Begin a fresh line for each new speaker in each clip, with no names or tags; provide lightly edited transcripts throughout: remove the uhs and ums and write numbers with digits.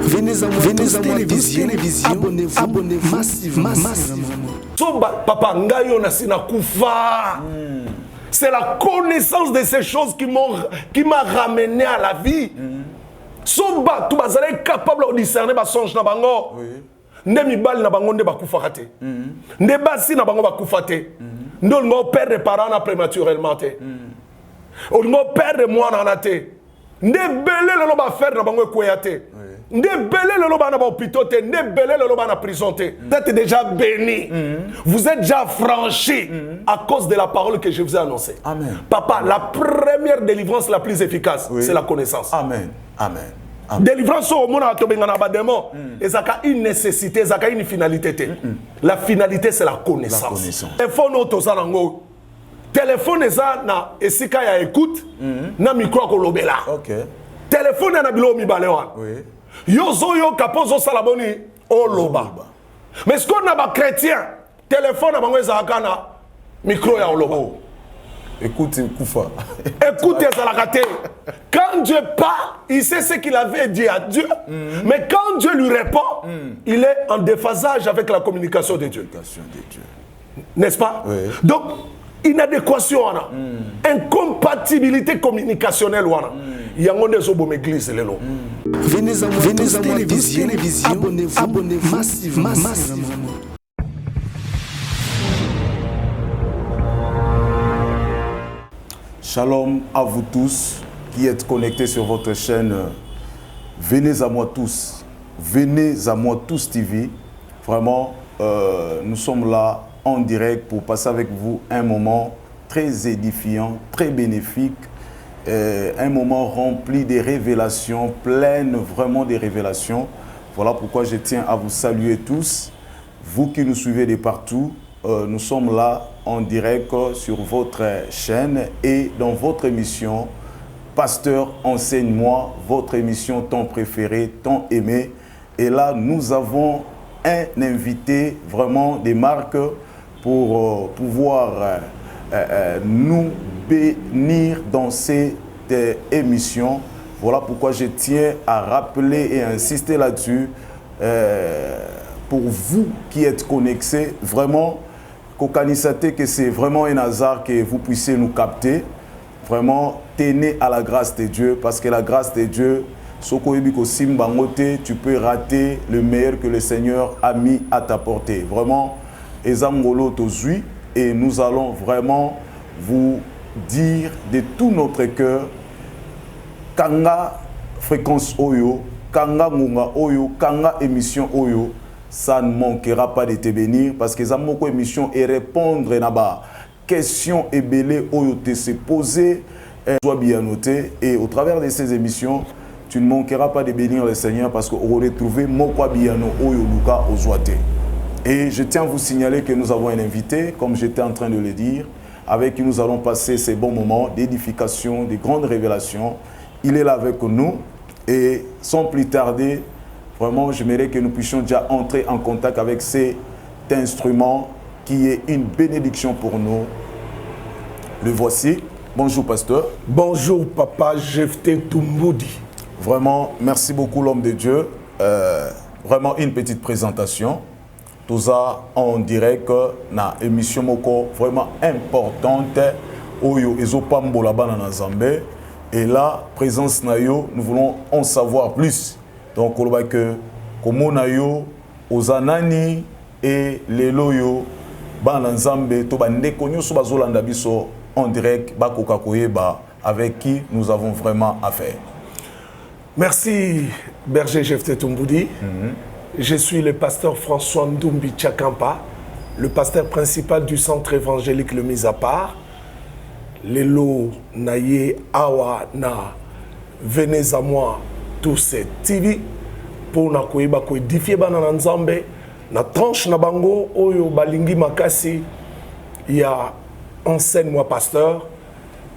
Venez à moi télévision. Abonnez-vous massivement.
Soba, papa, ngayo na sina kufa. C'est la connaissance de ces choses qui m'a ramené à la vie. Soba, tu vas être capable de discerner ba songe na bango. Nde mibali na bango nde bakufa te. Nde basi na bango bakufa te. Nde ngo perdre parents na prématurément te. Ngo perdre mwana na te. Nde belé le ba faire na bango ekoya te. Nde belé le ba na ba hôpital te, nde belé le ba na prison te. Vous êtes déjà béni. Vous êtes déjà franchi à cause de la parole que je vous ai annoncée.
Amen.
Papa, la première délivrance la plus efficace, c'est la connaissance.
Amen. Amen.
Délivrance au monde à tobengana ba démon, ezaka une nécessité, ezaka une finalité te. La finalité c'est la connaissance. Il faut noter ça nango. Téléphone eza na esika ya écoute, na micro ko lobela. OK. Téléphone na bilo mi balewa. Oui. Yozo yo kapozo salaboni o loba. Mais ce qu'on a ba chrétien, téléphone na bango ezaka na micro ya loba.
Écoute, Koufa.
Écoutez la raté. Quand Dieu parle, il sait ce qu'il avait dit à Dieu. Mais quand Dieu lui répond, il est en déphasage avec la communication de Dieu. N'est-ce pas? Oui. Donc, inadéquation, incompatibilité communicationnelle. Il y a un des églises.
Venez à moi télévision. Abonnez-vous massivement.
Shalom à vous tous qui êtes connectés sur votre chaîne Venez à moi tous. Venez à moi tous TV. Vraiment, nous sommes là en direct pour passer avec vous un moment très édifiant, très bénéfique. Un moment rempli de révélations, pleine vraiment de révélations. Voilà pourquoi je tiens à vous saluer tous. Vous qui nous suivez de partout, nous sommes là en direct sur votre chaîne et dans votre émission Pasteur enseigne-moi, votre émission tant préférée, tant aimée. Et là, nous avons un invité vraiment des marques pour pouvoir nous bénir dans cette émission. Voilà pourquoi je tiens à rappeler et à insister là-dessus. Pour vous qui êtes connectés, vraiment, que c'est vraiment un hasard que vous puissiez nous capter. Vraiment, tenez à la grâce de Dieu, parce que la grâce de Dieu, tu peux rater le meilleur que le Seigneur a mis à ta portée. Vraiment, et nous allons vraiment vous dire de tout notre cœur, Kanga fréquence Oyo, Kanga Munga Oyo, Kanga émission Oyo, ça ne manquera pas de te bénir, parce que ça manque émission et répondre à la question et belé Oyo te se poser, sois bien noté, et au travers de ces émissions, tu ne manqueras pas de bénir le Seigneur, parce qu'on aurait trouvé Mokwa Biano Oyo Luka Ozoate. Et je tiens à vous signaler que nous avons un invité, comme j'étais en train de le dire, avec qui nous allons passer ces bons moments d'édification, de grandes révélations. Il est là avec nous, et sans plus tarder, vraiment, j'aimerais que nous puissions déjà entrer en contact avec cet instrument qui est une bénédiction pour nous. Le voici. Bonjour, pasteur.
Bonjour, papa Jephté Tumboudi.
Vraiment, merci beaucoup, l'homme de Dieu. Vraiment, une petite présentation. Tout ça en direct dans émission moko vraiment importante. Oyo ezopambola bana na Zambé. Et là, présence na yo, nous voulons en savoir plus. Donc, on va que comme nayo, ozanani et les loyo, ban Zambé, to bande konyo so bazolanda biso en direct, bakoka koyeba, avec qui nous avons vraiment affaire.
Merci, berger Jephté Tumboudi. Je suis le pasteur François Ndumbi Tchakampa, le pasteur principal du centre évangélique Le Mis à Part. Lelo Naye Awa na venez à moi tous ces TV pour na koyeba ko édifier bana na Nzambe na tranche na bango oyo balingi makasi ya enseigne-moi pasteur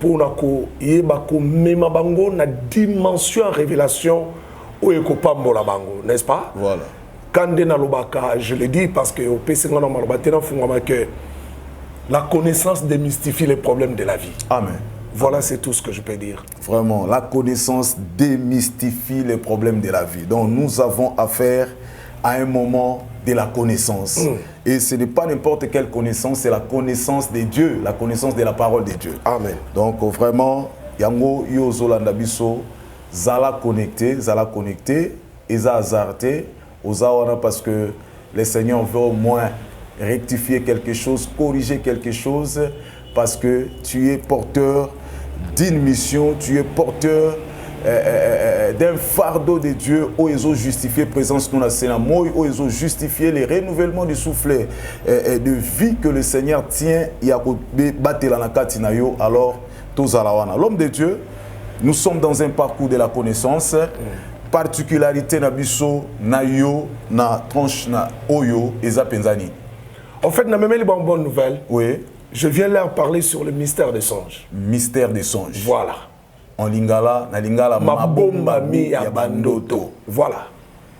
pour na ko yeba ko mema bango na dimension révélation oyo ko pambola bango, n'est-ce pas?
Voilà.
Kande na lobaka, je le dis parce que au PC ngana malobate na fungama que la connaissance démystifie les problèmes de la vie.
Amen.
Voilà, c'est tout ce que je peux dire.
Vraiment, la connaissance démystifie les problèmes de la vie. Donc nous avons affaire à un moment de la connaissance. Et ce n'est pas n'importe quelle connaissance, c'est la connaissance de Dieu, la connaissance de la parole de Dieu.
Amen.
Donc vraiment, yango yo zolanda biso zala connecté, et za azarté aux awana parce que le Seigneur veut au moins rectifier quelque chose, corriger quelque chose, parce que tu es porteur d'une mission, tu es porteur d'un fardeau de Dieu où ils ont justifié présence nous la Sénat, où ils ont justifié les renouvellements du soufflet de vie que le Seigneur tient. Alors, l'homme de Dieu, nous sommes dans un parcours de la connaissance. Particularité na biso na yo na tranche na oyo eza penzani.
En fait, na même les bonnes nouvelles.
Oui.
Je viens leur parler sur le mystère des songes.
Mystère des songes.
Voilà.
En lingala, na lingala
mabomba mi ya bandoto. Voilà.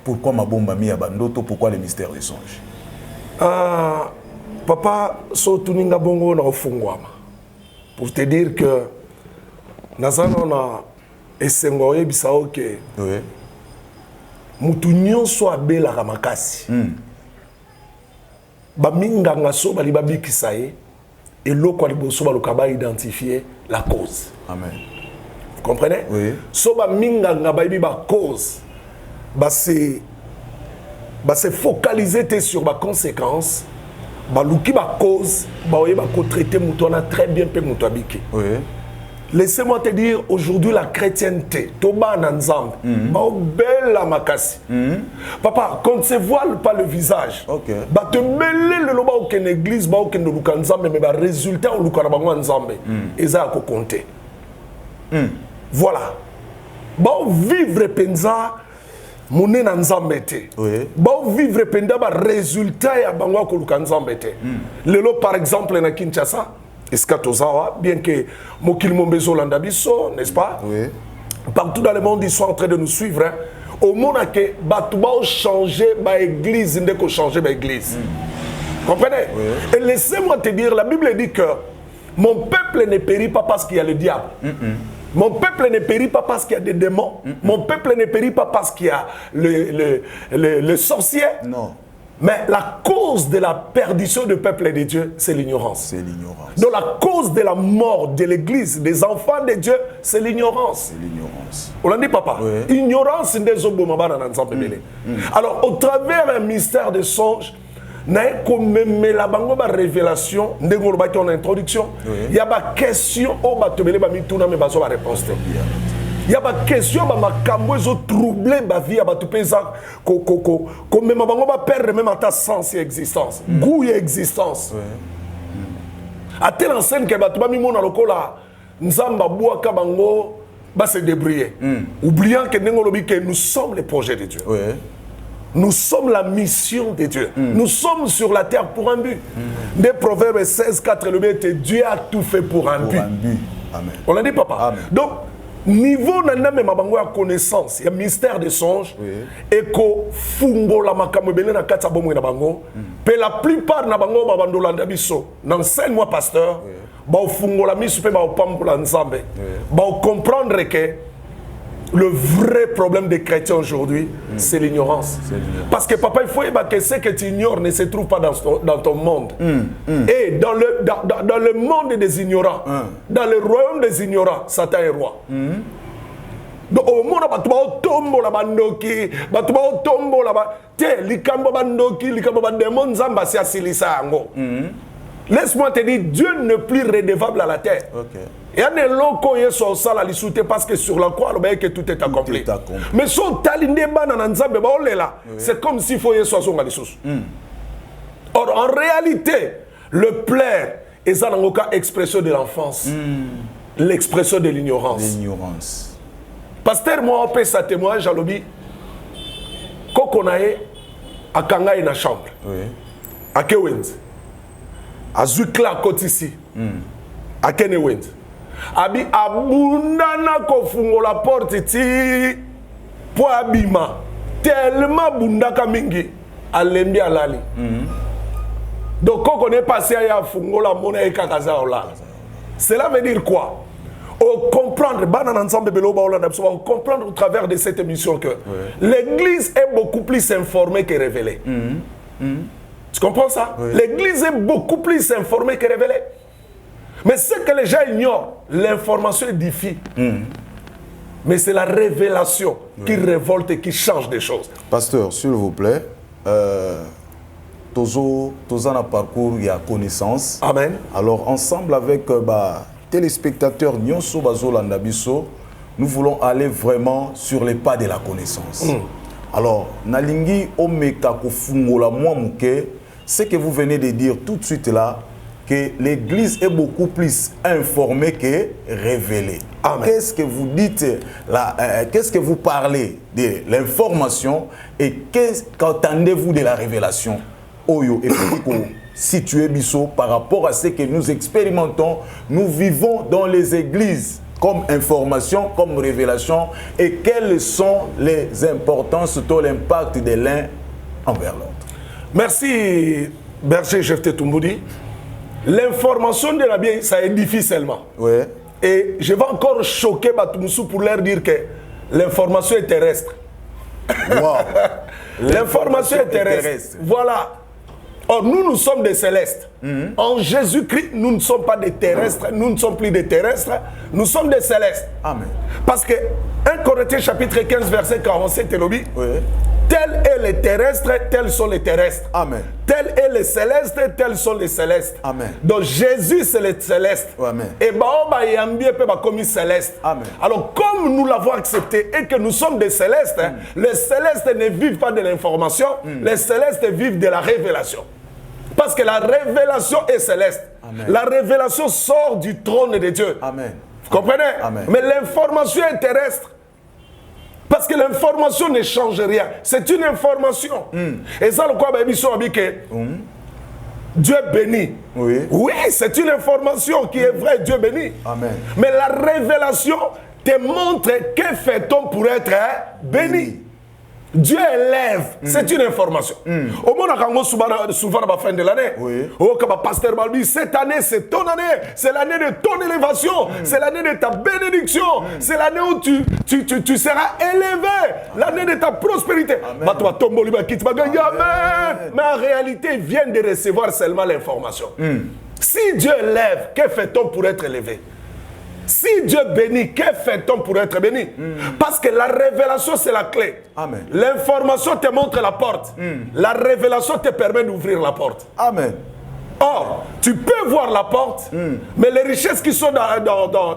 Pourquoi mabomba mi ya bandoto? Pourquoi le mystère des songes?
Papa, so tuninga bongo na ofungwama. Pour te dire que nazana na esengo yebisa oke.
Oui.
Mutu nyonso abelaka makasi. Baminganga so bali babikisa ye eloko liboso baluka ba identifier la cause.
Amen.
Vous comprenez?
Oui.
So baminganga bayibi ba cause se focaliser sur ba conséquence baluki ba cause ba oyeba ko traiter mutu na très bien pe mutu abiki.
Oui.
Laissez-moi te dire, aujourd'hui, la chrétienté, Toba Nanzambe, belle makasi. Papa, quand ne se voile pas le visage, bah te mêler le loba au ken église, bah au ken lukanzambe, mais bah résultat au lukarabango nzambe, et ça a compter. Voilà. Bah vivre penza, moné nanzambe te. Bah vivre penza, bah résultat ya bango ko lukanzambe te. Lelo par exemple na Kinshasa. Eskatozawa, bien que Mokil Mombezo Landabiso, n'est-ce pas?
Oui.
Partout dans le monde, ils sont en train de nous suivre. Hein. Au monde, Batouba a changé l'église, il a changé l'église. Comprenez? Oui. Et laissez-moi te dire, la Bible dit que mon peuple ne périt pas parce qu'il y a le diable. Mon peuple ne périt pas parce qu'il y a des démons. Mon peuple ne périt pas parce qu'il y a le sorcier.
Non.
Mais la cause de la perdition du peuple de Dieu, c'est l'ignorance.
C'est l'ignorance.
Donc la cause de la mort de l'église, des enfants de Dieu, c'est l'ignorance.
C'est l'ignorance.
On l'a dit, papa. Oui. Ignorance, alors, au travers un mystère de songe, comme la révélation, en introduction, il y a des questions, mais réponse. Il y a des questions qui ont troublé ma vie, comme même perdre même ta sens et existence, goût et existence. À telle enseigne que se débrouiller, oubliant que nous sommes les projets de Dieu. Nous sommes la mission de Dieu. Nous sommes sur la terre pour un but. Des Proverbes 16, 4, le but, Dieu a tout fait pour un but.
Amen.
On l'a dit, papa.
Amen.
Donc, niveau nana me mabango ya connaissance, il y a mystère des songes, et ko fungo la makamobele na katsa bomo na bango, pe la plupart na bango babandolanda biso, n'enseigne-moi pasteur, ba fungo la misu pe ba pambola nzambe, ba comprendre que le vrai problème des chrétiens aujourd'hui, c'est l'ignorance. Parce que papa, il faut que ce que tu ignores ne se trouve pas dans ton monde. Et dans le monde des ignorants, dans le royaume des ignorants, Satan est roi. Donc au monde, tu vas tomber la bandoki, tu vas tomber la bandoki, likambo bandoki, likambo bandemon zamba si asilisa ango. Laisse-moi te dire, Dieu n'est plus redevable à la terre. Il y a des locaux qui sont au la soute parce que sur la croix, que tout est accompli. Mais si on c'est comme s'il faut y soit sur la source. Or, en réalité, le plaire est une expression de l'enfance, l'expression de l'ignorance.
L'ignorance.
Pasteur, moi, on peut sa témoignage à l'objet. Quand on a à Kangaï na chambre, à Kewens, à Zukla Kotisi, à Kenewens. Abi abundana kofungo la porte ti po abima tellement bundaka mingi alembi alali. Donc quand on est passé à fungo la monnaie kakaza ola. Cela veut dire quoi? comprendre, comprendre au travers de cette émission que l'Église est beaucoup plus informée que révélée. Tu comprends ça? L'Église est beaucoup plus informée que révélée. Mais ce que les gens ignorent, l'information édifie. Mais c'est la révélation qui révolte et qui change des choses.
Pasteur, s'il vous plaît, Tozo a un parcours, il y a connaissance.
Amen.
Alors, ensemble avec téléspectateurs Nyonso Bazo Landabiso, nous voulons aller vraiment sur les pas de la connaissance. Alors, Nalingi Omeka Kofungola Mouamouke, ce que vous venez de dire tout de suite là, que l'Église est beaucoup plus informée que révélée. Qu'est-ce que vous dites là, qu'est-ce que vous parlez de l'information et qu'entendez-vous de la révélation? Oyo et situé biso par rapport à ce que nous expérimentons, nous vivons dans les églises comme information, comme révélation, et quelles sont les importances, tout l'impact de l'un envers l'autre.
Merci, Berger Jefté Toumoudi. L'information de la bien, ça édifie seulement. Et je vais encore choquer Batoumoussou pour leur dire que l'information est terrestre. L'information est terrestre. Voilà. Or, nous sommes des célestes. En Jésus-Christ, nous ne sommes pas des terrestres, nous ne sommes plus des terrestres, nous sommes des célestes.
Amen.
Parce que 1 Corinthiens chapitre 15, verset 47, tels est les terrestres, tels sont les terrestres.
Amen.
Tels est les célestes, tels sont les célestes.
Amen.
Donc Jésus, c'est les célestes.
Amen.
Et comme céleste.
Amen.
Alors, comme nous l'avons accepté et que nous sommes des célestes, les célestes ne vivent pas de l'information, les célestes vivent de la révélation. Parce que la révélation est céleste. Amen. La révélation sort du trône de Dieu.
Amen.
Vous comprenez?
Amen.
Mais l'information est terrestre. Parce que l'information ne change rien. C'est une information. Et ça, le quoi, Dieu béni. Oui, c'est une information qui est vraie, Dieu béni.
Amen.
Mais la révélation te montre que fait-on pour être béni. Dieu élève, c'est une information. Au moment où souvent à la fin de l'année, pasteur Balbi, cette année c'est ton année, c'est l'année de ton élévation, c'est l'année de ta bénédiction, c'est l'année où tu seras élevé, l'année de ta prospérité. Mais en réalité, ils viennent de recevoir seulement l'information. Si Dieu élève, que fait-on pour être élevé? Si Dieu bénit, que fait-on pour être béni? Parce que la révélation, c'est la clé. L'information te montre la porte. La révélation te permet d'ouvrir la porte.
Amen.
Or, tu peux voir la porte, mais les richesses qui sont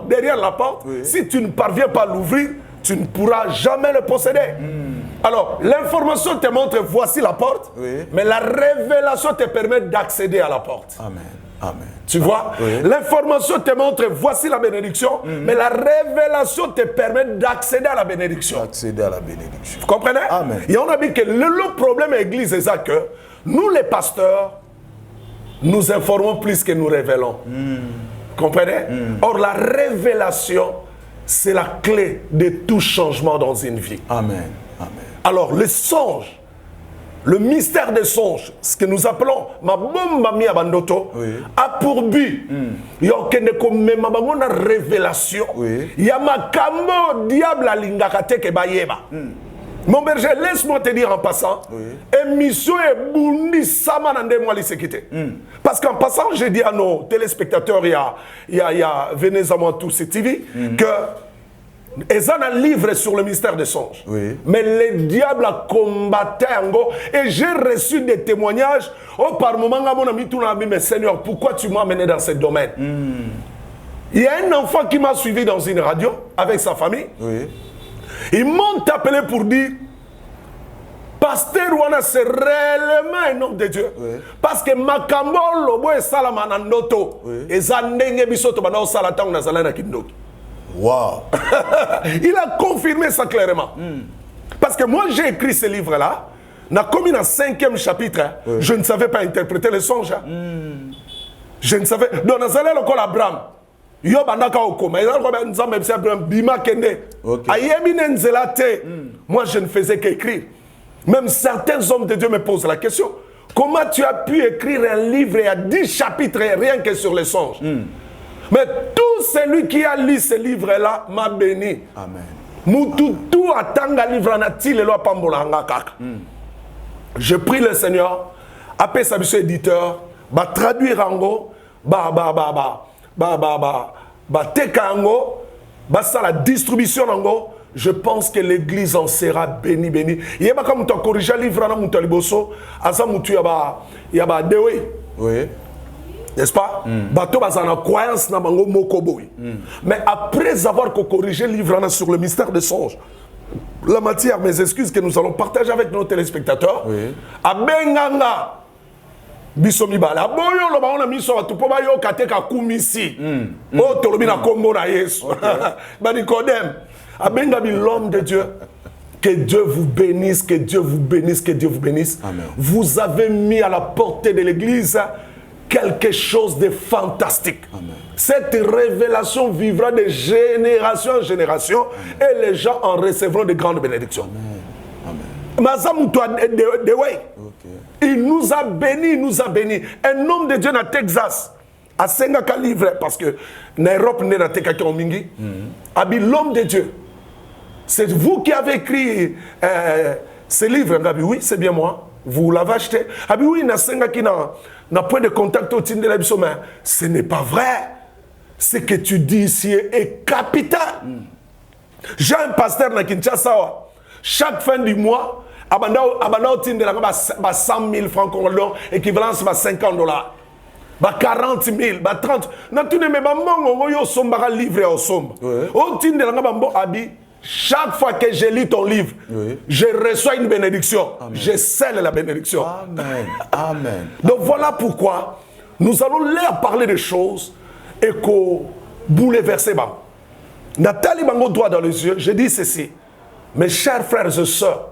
derrière la porte, si tu ne parviens pas à l'ouvrir, tu ne pourras jamais le posséder. Alors, l'information te montre voici la porte, mais la révélation te permet d'accéder à la porte.
Amen. Amen.
Tu vois, l'information te montre voici la bénédiction, mais la révélation te permet d'accéder à la bénédiction.
Accéder à la bénédiction.
Vous comprenez?
Amen.
Et on a dit que le problème à l'église est ça que nous les pasteurs, nous informons plus que nous révélons. Comprenez? Or la révélation, c'est la clé de tout changement dans une vie.
Amen. Amen.
Alors le songe, le mystère des songes, ce que nous appelons ma bomba mi abandoto, a pour but, il y a une révélation, il y a ma kambo diable alingakate ke bayeba. Mon berger, laisse-moi te dire en passant, émission est bundi sama nande moi lisekite. Parce qu'en passant, j'ai dit à nos téléspectateurs, il y a Venez à moi tous ces TV, que ils ont un livre sur le mystère des songes. Mais le diable a combattu Ango. Et j'ai reçu des témoignages. Oh, par moment, mon ami, tout l'ami, mais Seigneur, pourquoi tu m'as amené dans ce domaine? Il y a un enfant qui m'a suivi dans une radio avec sa famille. Ils m'ont appelé pour dire Pasteur Wana, c'est réellement un homme de Dieu. Parce que Makambo, Lobo et Salamanandoto, et Zandenge Bisoto, Banao Salatang Nazalana Kindoki.
Wow.
Il a confirmé ça clairement. Parce que moi, j'ai écrit ce livre-là. On a commis dans le 5e chapitre. Je ne savais pas interpréter les songes. Je ne savais. Donc, on a encore Abraham. Yo bandaka okoma. Moi, je ne faisais qu'écrire. Même certains hommes de Dieu me posent la question. Comment tu as pu écrire un livre et à 10 chapitres rien que sur les songes? Mais tout celui qui a lu ce livre-là m'a béni.
Amen.
Mututu atanga livre na-t-il le loi pambolanga kaka. Je prie le Seigneur, appelle sa mission éditeur, va traduire ango, teka ango, ça la distribution ango. Je pense que l'église en sera bénie, bénie. Il y a comme tu as corrigé le livre, il y a dewe.
Oui.
N'est-ce pas? Bateau bazana croyance na bango mokoboy. Mais après avoir corrigé le livre sur le mystère des songes, la matière, mes excuses que nous allons partager avec nos téléspectateurs, à Benganga, bisomi bala, boyo lo ba on a mis sur tout pour ba yo kateka kumisi. Oh tolobi na kombo na Yesu. Ba Nicodème, à Bengabi l'homme de Dieu. Que Dieu vous bénisse, que Dieu vous bénisse, que Dieu vous bénisse.
Amen.
Vous avez mis à la portée de l'église quelque chose de fantastique. Amen. Cette révélation vivra de génération en génération. Amen. Et les gens en recevront de grandes bénédictions. Amen. Il nous a bénis, il nous a bénis. Un homme de Dieu dans Texas, à 5 livres, parce que Nairobi n'est pas quelqu'un en mingi, l'homme de Dieu. C'est vous qui avez écrit ce livre. Oui, c'est bien moi. Vous l'avez acheté. Oui, il y a point de contact au Tinde de la mais ce n'est pas vrai. Ce que tu dis ici est capital. J'ai un pasteur à Kinshasa. Chaque fin du mois, abanda au Tinde de la 100 000 francs congolais, équivalence à 50 $. 40 000, 30 000. Chaque fois que je lis ton livre, je reçois une bénédiction. Amen. Je scelle la bénédiction.
Amen. Amen.
Donc voilà pourquoi nous allons leur parler des choses et qu'on bouleverse. Nathalie Bango droit dans les yeux, je dis ceci. Mes chers frères et sœurs,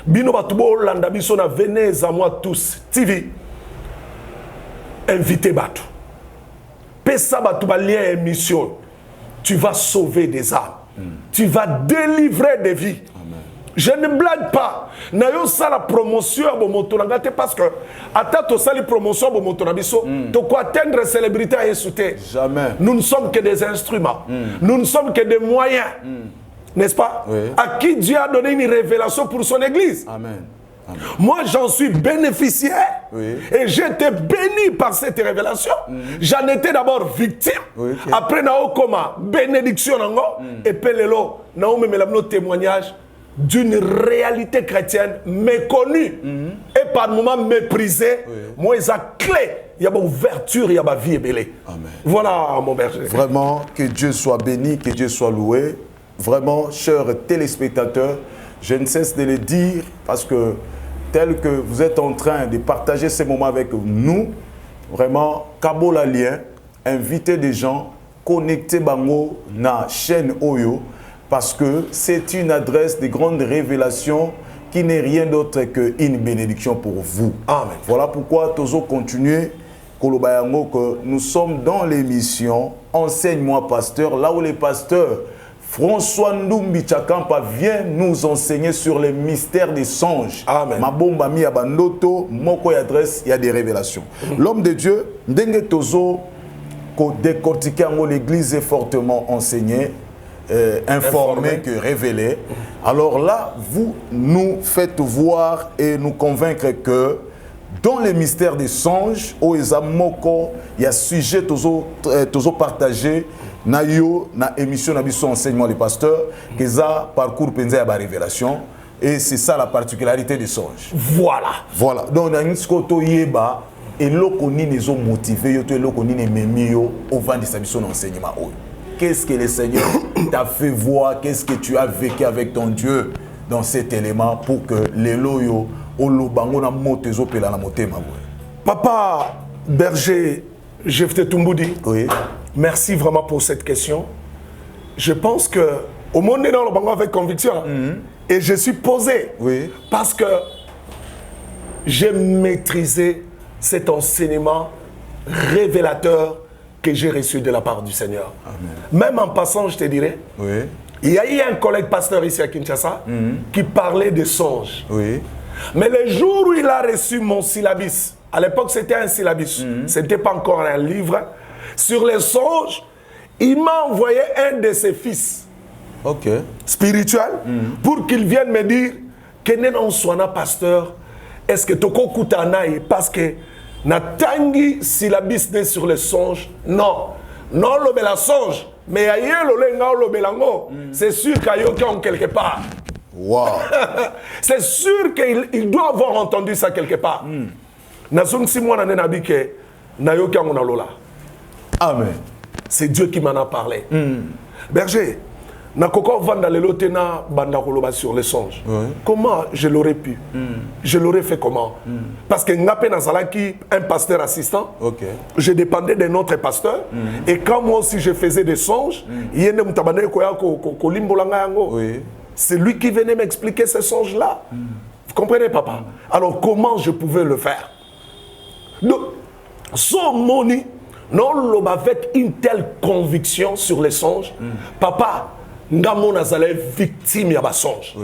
Bino Batubo Hollanda Bisona, venez à moi tous. TV, invitez Batou. Pessa Batouba lien émission. Tu vas sauver des âmes. Tu vas délivrer des vies. Amen. Je ne blague pas. Nayo ça la promotion à Bomotonagate parce que attends ça la promotion à Bomotonabiso, tu quoi atteindre célébrité à Yesouté. Jamais. Nous ne sommes que des instruments. Nous ne sommes que des moyens. N'est-ce pas? Oui. À qui Dieu a donné une révélation pour son église. Amen. Amen. Moi, j'en suis bénéficiaire et j'étais béni par cette révélation. J'en étais d'abord victime. Après, nao koma bénédiction et pelelo nao me nos témoignages d'une réalité chrétienne méconnue et par moments méprisée. Moi, ils ont clé. Il y a une ouverture, il y a une vie belle. Voilà mon berger.
Vraiment, que Dieu soit béni, que Dieu soit loué. Vraiment, chers téléspectateurs, je ne cesse de le dire parce que tel que vous êtes en train de partager ces moments avec nous, vraiment, Kabola lien, invitez des gens, connectez Bango na chaîne Oyo, parce que c'est une adresse de grande révélation qui n'est rien d'autre qu'une bénédiction pour vous. Amen. Voilà pourquoi Tozo continue, Kolobayango, que nous sommes dans l'émission Enseigne-moi pasteur, là où les pasteurs François Ndumbi Tchakampa vient nous enseigner sur les mystères des songes. Amen. Mabomba mi abandoto, moko adresse, il y a des révélations. L'homme de Dieu, Ndenge Tozo, ko décortiquer l'église est fortement enseignée, informée que révélée. Alors là, vous nous faites voir et nous convaincre que dans les mystères des songes, Oeza Moko, il y a sujet Tozo partagé. Na yo na émission na biso enseignement les pasteurs que ça parcours penza ya ba révélation et c'est ça la particularité des songes. Voilà donc na nsko to yeba et loko ni nezo motiver yo to loko ni memi yo au vent de sa biso enseignement. Qu'est-ce que le Seigneur t'a fait voir, qu'est-ce que tu as vécu avec ton Dieu dans cet élément pour que les loyo o lo bango na motezo pela na motema.
Papa berger Jephté Tumboudi. Oui. Merci vraiment pour cette question. Je pense que au monde est dans le bango avec conviction. Et je suis posé. Oui. Parce que j'ai maîtrisé cet enseignement révélateur que j'ai reçu de la part du Seigneur. Amen. Même en passant, je te dirais, il y a eu un collègue pasteur ici à Kinshasa qui parlait de songes. Oui. Mais le jour où il a reçu mon syllabus, à l'époque c'était un syllabus, ce n'était pas encore un livre, sur les songes, il m'a envoyé un de ses fils spirituel pour qu'il vienne me dire que non soit pasteur, est-ce que toko kutanaï parce que natangi si la business sur les songes non le la songe mais ailleurs le lenga le belango c'est sûr qu'il y a quelque part.
Wow.
C'est sûr qu'il doit avoir entendu ça quelque part. Nazong si moi nané nabike na yo kya ngona lola.
Amen.
C'est Dieu qui m'en a parlé. Berger, na koko vanda lelo tena banda koloba sur les songes. Comment je l'aurais pu? Je l'aurais fait comment? Parce que ngapé nazalaki un pasteur assistant. Je dépendais d'un autre pasteur et quand moi aussi je faisais des songes, yene mutabane koya ko limbolanga yango. C'est lui qui venait m'expliquer ces songes-là. Vous comprenez, papa? Alors, comment je pouvais le faire? Donc, son moni, non, avec une telle conviction sur les songes, papa, ngamo nazale victime ya ba songe.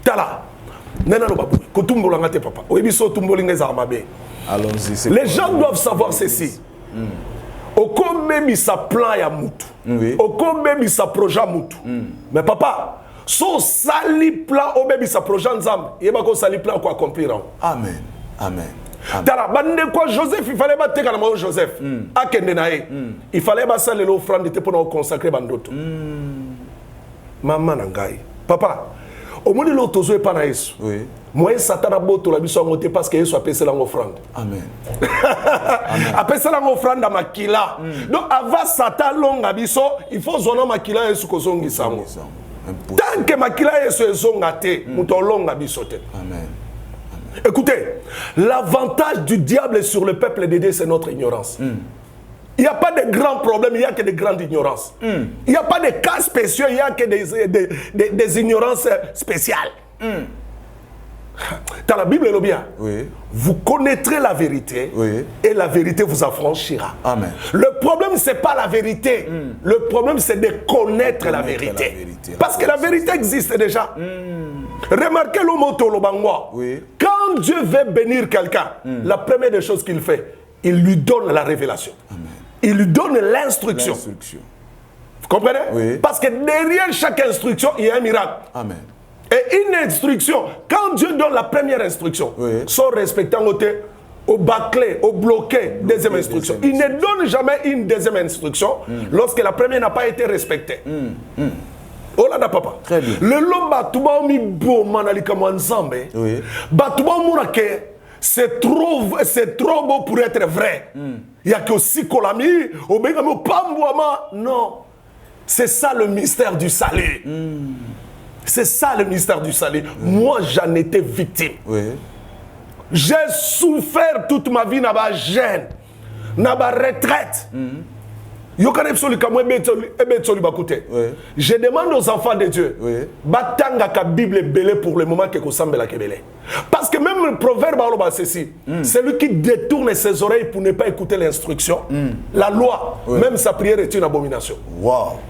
Tala, nena lo babu, kotumbolanga te papa. Oyebiso tumbolinga za mabe.
Allons-y.
Les gens doivent savoir ceci. Oko même sa plan ya mutu. Oko même sa projet mutu. Mais papa, son sali plan au même sa projet nzam, yeba ko sali plan ko accomplir.
Amen. Amen.
Tala bande quoi Joseph, il fallait pas te kana mo Joseph. Akende nae. Il fallait pas ça l'offrande te pour consacrer bandoto. Maman nangai. Papa, au moins l'autre zo pas na Yesu. Moi Satan a boto la biso ngote parce que Yesu a payé l'offrande. Amen. A payé l'offrande à makila. Donc avant Satan longa biso, il faut zona makila Yesu ko zongi sango. Tant que makila Yesu zonga te, muto longa biso te. Amen. Écoutez, l'avantage du diable sur le peuple de Dieu, c'est notre ignorance. Il n'y a pas de grands problèmes, il n'y a que de grandes ignorances. Il n'y a pas de cas spéciaux, il n'y a que des ignorances spéciales. Dans la Bible, le bien, vous connaîtrez la vérité et la vérité vous affranchira. Amen. Le problème, ce n'est pas la vérité. Le problème, c'est de connaître la vérité. Parce que la vérité existe déjà. Remarquez le mot Tolobangwa. Quand Dieu veut bénir quelqu'un, la première des choses qu'il fait, il lui donne la révélation. Amen. Il lui donne l'instruction. Vous comprenez? Parce que derrière chaque instruction, il y a un miracle. Amen. Et une instruction, quand Dieu donne la première instruction, sans respecter au bâclé, au bloqué, deuxième instruction. Il ne donne jamais une deuxième instruction lorsque la première n'a pas été respectée. Oh là, papa. Très bien. Le lomba, tu vas mi beau manalika manzambe. Bah tu vas mourake. C'est trop beau pour être vrai. Il y a que aussi kolami, au bengamo pambouama. Non. C'est ça le mystère du salut. C'est ça le mystère du salut. Moi, j'en étais victime. J'ai souffert toute ma vie dans ma gêne, dans ma retraite. Je demande aux enfants de Dieu, batanga ka Bible belé pour le moment que la kebele. Parce que même le proverbe c'est ceci, celui qui détourne ses oreilles pour ne pas écouter l'instruction, la loi, même sa prière est une abomination. Wow.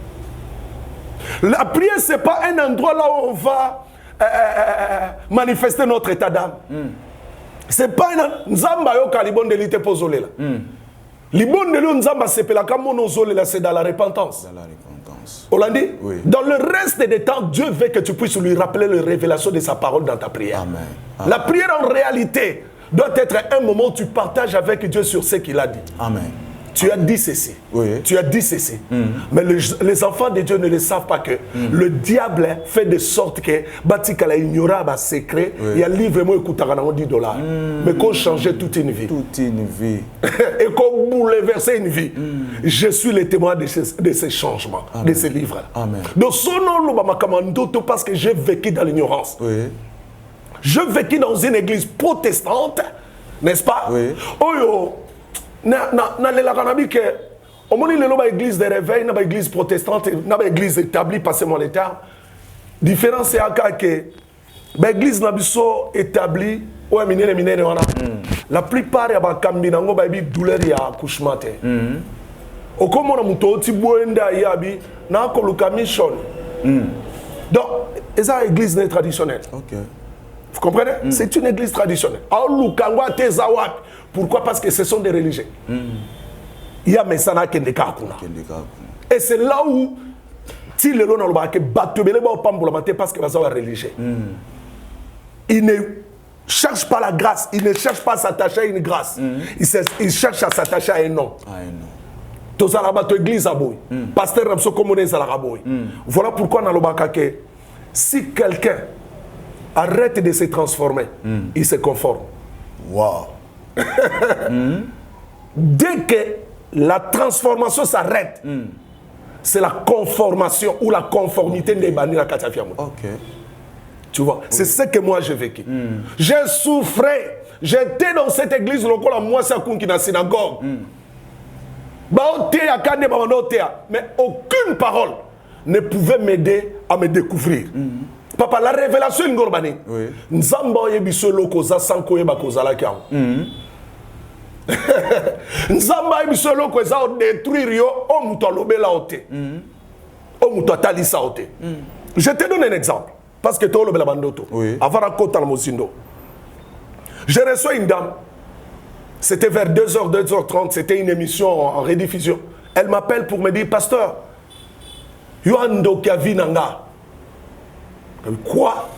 La prière, ce n'est pas un endroit là où on va manifester notre état d'âme. Ce n'est pas un Nzamba yo kalibon de l'ité pozolé là. Libon de l'Nzamba sepela kamonozolé là, c'est dans la repentance. Dans la repentance. Hollandi? Dans le reste des temps, Dieu veut que tu puisses lui rappeler la révélation de sa parole dans ta prière. Amen. Amen. La prière en réalité doit être un moment où tu partages avec Dieu sur ce qu'il a dit. Amen. Tu as dit ceci. Tu as dit ceci. Mais les enfants de Dieu ne le savent pas que le diable fait de sorte que Batikala ignora un secret. Il y a livre moi écoute $10. Mais qu'on changeait toute une vie. Toute une vie. Et qu'on bouleversait une vie. Je suis le témoin de ces changements, de ces livres. Amen. Donc son nom parce que j'ai vécu dans l'ignorance. Je vécu dans une église protestante, n'est-ce pas? Oh yo. Na le lakanabi que au moins il y a église de réveil, na église protestante, na église établie, passez-moi les termes. Différence c'est que l'église na biso établie ou minere wana. La plupart ya ba kambi nango ba bi douleur ya accouchement te. O comme on a muto ti boenda yabi na ko luka mission. Donc c'est une église traditionnelle. OK. Vous comprenez? C'est une église traditionnelle. Pourquoi? Parce que ce sont des religieux. Il il y a Messana Kendeka Kuna. Et c'est là où si le long a que batubele ba pambola maté parce que va savoir religieux. Il ne cherche pas la grâce, il ne cherche pas à s'attacher à une grâce. Il cherche à s'attacher à un nom. Tous à la bateau église à boy. Pasteur Ramso Komoné à la raboy. Voilà pourquoi dans le bakake, si quelqu'un arrête de se transformer, il se conforme.
Wow.
Dès que la transformation s'arrête, c'est la conformation ou la conformité des bannis la Katafiamou.
Ok.
Tu vois, c'est ce que moi j'ai vécu. J'ai souffert. J'étais dans cette église, moi c'est dans la synagogue. Mais aucune parole ne pouvait m'aider à me découvrir. Papa, la révélation est ngorbani. Nzamba yebiso loko za sanko yeba kozala kiam. Nzamba yebiso loko za détruire yo o muto lobela ote. O muto talisa ote. Je te donne un exemple parce que to lobela bandoto. Avant la kota mozindo. Je reçois une dame. C'était vers 2h, 2h30, c'était une émission en rediffusion. Elle m'appelle pour me dire pasteur, Yoando Kavinanga. Quoi?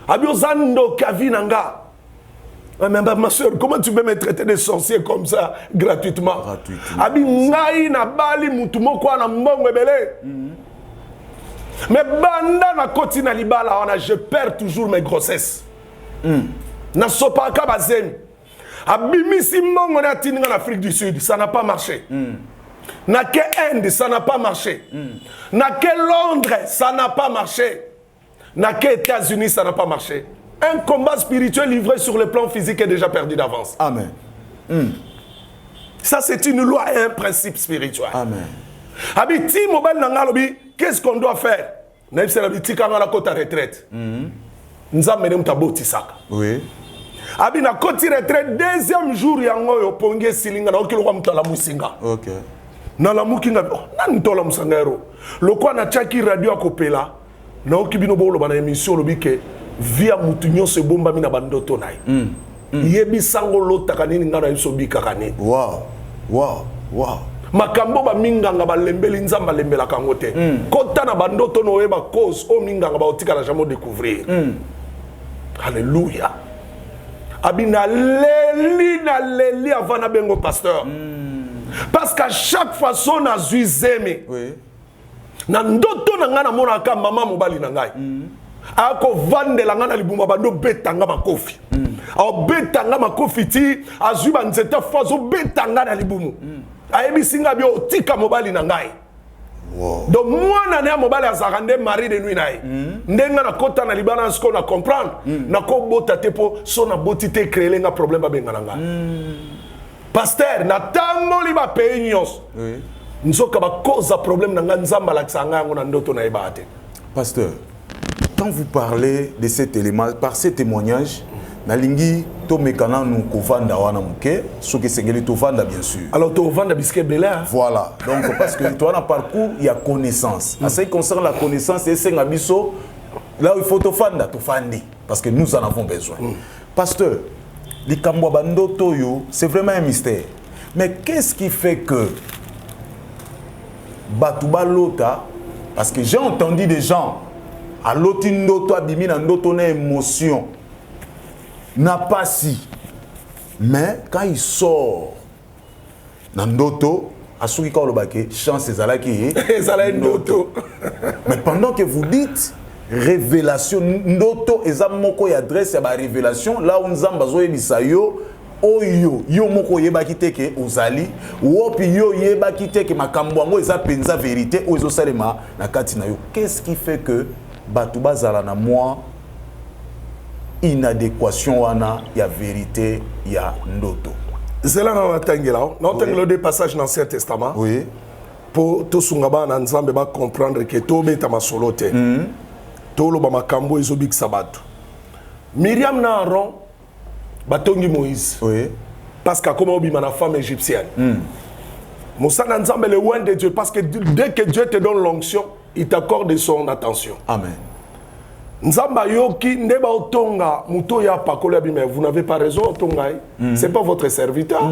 Abiozando Kavinanga. Mais ma soeur, comment tu peux me traiter de sorcier comme ça gratuitement? Abi ngai na bali mutumo kwa na mbongo ebele. Mais banda na koti na libala wana, je perds toujours mes grossesses. Na sopa ka bazemi. Abimisi mbongo na tininga en Afrique du Sud, ça n'a pas marché. Na ke Inde, ça n'a pas marché. Na ke Londres, ça n'a pas marché. Na ke États-Unis, ça n'a pas marché. Un combat spirituel livré sur le plan physique est déjà perdu d'avance.
Amen.
Ça, c'est une loi et un principe spirituel.
Amen.
Habiti mobile nangalobi, qu'est-ce qu'on doit faire? Naïbse l'habiti quand on a côte à retraite. Nzamene mtaboti saka.
Oui.
Abi na côte retraite deuxième jour yango yo ponge silinga na okilo kwa mtala musinga.
OK.
Na la mukinga na ntola musangero. Lokwa na chaki radio akopela na okibino bolo bana émission lobike via mutunyo se bomba mina bandoto nai. Yebi sango lotaka nini ngana yiso bika kane.
Wow. Wow. Wow.
Makambo ba minganga balembeli nzamba lembela kangote. Kota na bandoto no eba cause o minganga ba otika na jamais découvrir. Alléluia. Abina leli avant na bengo pasteur. Parce qu'à chaque façon na zuizeme.
Oui.
Na ndoto na ngana mona ka mama mobali na ngai. Ako vandela ngana libuma bando betanga makofi. Ao betanga makofi ti azuba nzeta fazo betanga na libumu. Ayebi singa bio tika mobali na ngai.
Wow.
Donc moi na mobali azakande mari de nuit nae. Ndenga na kota na libana sko na comprendre. Na ko bota te po so na botité créer nga problème ba benga na ngai. Pasteur na tango liba peignos.
Oui.
Nzoka ba cause problème na nga nzamba la tsanga ngo na ndoto na ebate.
Pasteur, quand vous parlez de cet élément, par ces témoignages, nalingi to mekana nous kovanda wana muke, ce que sengeli to vanda bien sûr.
Alors to vanda bisque belé.
Voilà. Donc parce que toi dans parcours, il y a connaissance. En ce qui concerne la connaissance, c'est senga biso là où il faut to vanda, to fandi parce que nous en avons besoin. Pasteur, les kamwa bando toyo, c'est vraiment un mystère. Mais qu'est-ce qui fait que Batouba Lota, parce que j'ai entendu des gens à l'otindo to abimi na ndoto na émotion n'a pas si, mais quand il sort na ndoto asuki ka olobake chance ezalaki
ndoto.
Mais pendant que vous dites révélation ndoto eza moko ya adresse ya ba révélation là où nzamba zo yebisa yo oyo yo moko yebaki teke ozali wopi yo yebaki teke makambo yango eza penza vérité o ezo salema na kati na yo. Qu'est-ce qui fait que batu bazala na moi inadéquation wana ya vérité ya ndoto?
C'est là dans la tangela, dans le des passages dans l'Ancien Testament.
Oui.
Pour tout sungaba na nzambe ba comprendre que to beta masolote. To lo ba makambo ezobik sabatu. Myriam na Aaron batongi Moïse.
Oui.
Parce que comme obima na femme égyptienne. Moussa na nzambe le loin de Dieu parce que dès que Dieu te donne l'onction, il t'accorde son attention.
Amen.
Nzamba yoki ndeba otonga muto ya pakolo mais vous n'avez pas raison otonga. C'est pas votre serviteur.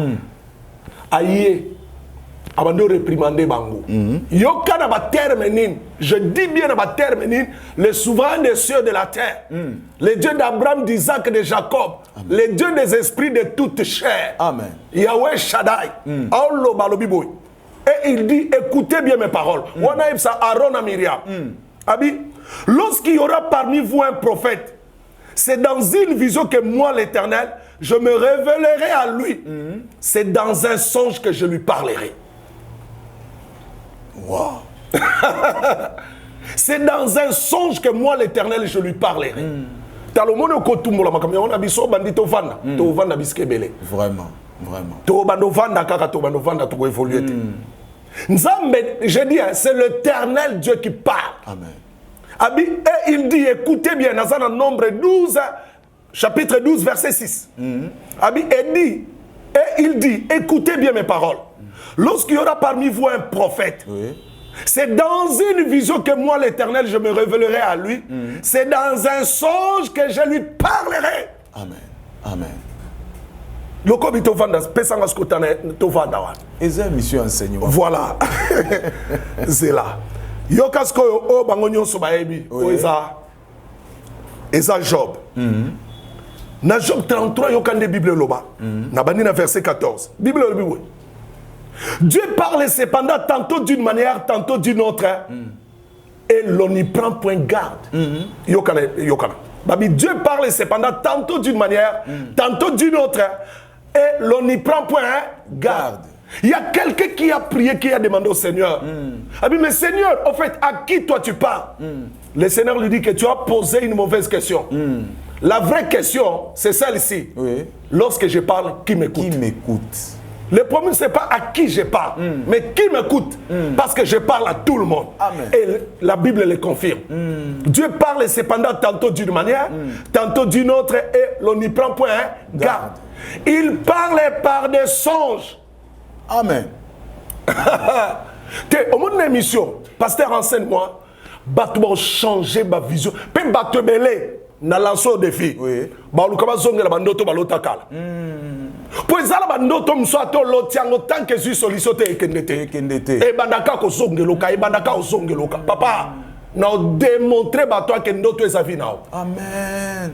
Aïe. abando réprimander bango. Yoka na ba terme nin, je dis bien na ba terme nin, le souverain des cieux de la terre, le Dieu d'Abraham, d'Isaac et de Jacob, le Dieu des esprits de toute chair.
Amen.
Yahweh Shaddai. Allah balobiboy. Et il dit, écoutez bien mes paroles. Wana ibsa Aaron et Myriam. Abi, lorsqu'il y aura parmi vous un prophète, c'est dans une vision que moi, l'Éternel, je me révélerai à lui. C'est dans un songe que je lui parlerai.
Wow.
C'est dans un songe que moi, l'Éternel, je lui parlerai. Vraiment, Nzambe, je dis, c'est l'Éternel Dieu qui parle.
Amen.
Et il dit, écoutez bien, dans Nombre 12, chapitre 12, verset 6. Et il dit, écoutez bien mes paroles. Lorsqu'il y aura parmi vous un prophète, c'est dans une vision que moi, l'Éternel, je me révélerai à lui. C'est dans un songe que je lui parlerai.
Amen. Amen.
Voilà. C'est là. Yokasko o bangonyo so baebi. Eza Job. Na Job 33 yokande Bible loba. Na bani na verset 14. Bible lobi oui. Dieu parle cependant tantôt d'une manière, tantôt d'une autre. Et l'on n'y prend point garde. Yokana. Babi, Dieu parle cependant tantôt d'une manière, tantôt d'une autre. Et l'on n'y prend point garde. Il y a quelqu'un qui a prié, qui a demandé au Seigneur. Mais Seigneur, en fait, à qui toi tu parles? Le Seigneur lui dit que tu as posé une mauvaise question. La vraie question, c'est celle-ci. Lorsque je parle, qui m'écoute?
Qui m'écoute?
Le problème, ce n'est pas à qui je parle, mais qui m'écoute. Parce que je parle à tout le monde.
Amen.
Et la Bible le confirme. Dieu parle cependant tantôt d'une manière, tantôt d'une autre, et l'on n'y prend point garde. Il parle par des songes.
Amen.
Au monde de l'émission, pasteur, enseigne-moi, va changer ma vision. Peut battre belé, na lancer au défi. Ba lukaba zonge la bandoto balota kala. Pour ça la bandoto mswato lotiango tant que suis sollicité ekendete. E bandaka ko zonge loka, e bandaka ko zonge loka. Papa, na démontrer ba toi que ndoto eza vie nao.
Amen.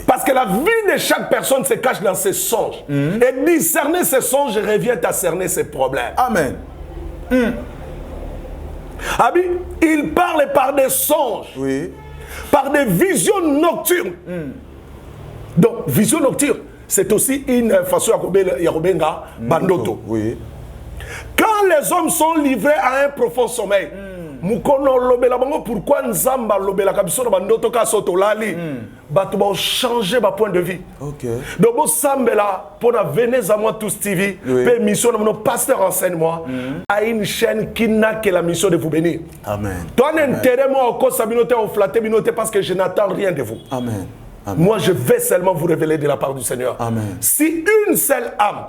Parce que la vie de chaque personne se cache dans ses songes. Et discerner ses songes revient à cerner ses problèmes.
Amen.
Il parle par des songes, par des visions nocturnes. Donc, vision nocturne, c'est aussi une façon de Yarobenga Bandoto. Quand les hommes sont livrés à un profond sommeil, pourquoi Nzamba lobela kabiso na bandoto ka soto lali batu ba changer ba point de vie. Donc bo sambela pour la venez à moi tous TV pe mission de mon pasteur enseigne-moi à une chaîne qui n'a que la mission de vous bénir.
Amen.
Toi n'intérêt moi au cause sabinoté au flatter binoté parce que je n'attends rien de vous.
Amen. Amen.
Moi, je vais seulement vous révéler de la part du Seigneur.
Amen.
Si une seule âme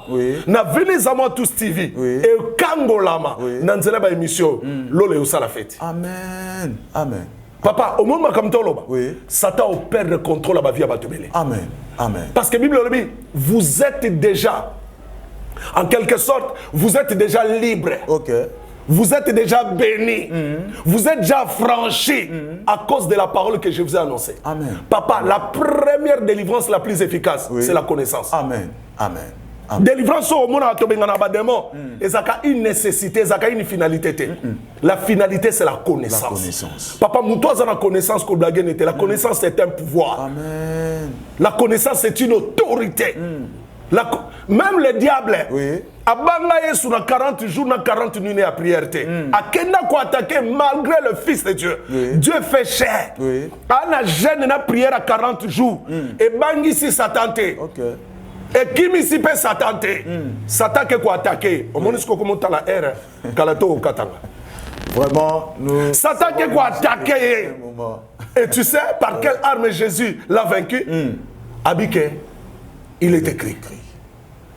n'a venez à moi tous TV et Kangolama n'a pas émission, l'ole ça la fête.
Amen. Amen.
Papa, au moment comme toi, Satan opère le contrôle à ma vie à Batubélé.
Amen. Amen.
Parce que la Bible dit, vous êtes déjà, en quelque sorte, vous êtes déjà libre. Vous êtes déjà béni. Vous êtes déjà franchi à cause de la parole que je vous ai annoncée.
Amen.
Papa, la première délivrance la plus efficace, c'est la connaissance.
Amen. Amen. Amen.
Délivrance au monde à démon, et ça a une nécessité, ça a une finalité. La finalité, c'est la connaissance.
La connaissance.
Papa, toi, la connaissance que blague n'était. La connaissance, c'est un pouvoir.
Amen.
La connaissance, c'est une autorité. Même le diable, Abanga sur 40 jours, 40 nuits à prière. Akenda ko attaquer malgré le Fils de Dieu. Dieu fait cher. Ana jeune na prière à 40 jours. Et bangi si Satan. Et qui m'y peut Satan. Satan qui ko attaquer. Au monde ce comment ta la ère kalato katanga.
Vraiment, nous.
Satan qui ko attaquer. Et tu sais par quelle arme Jésus l'a vaincu? Abike, il est écrit.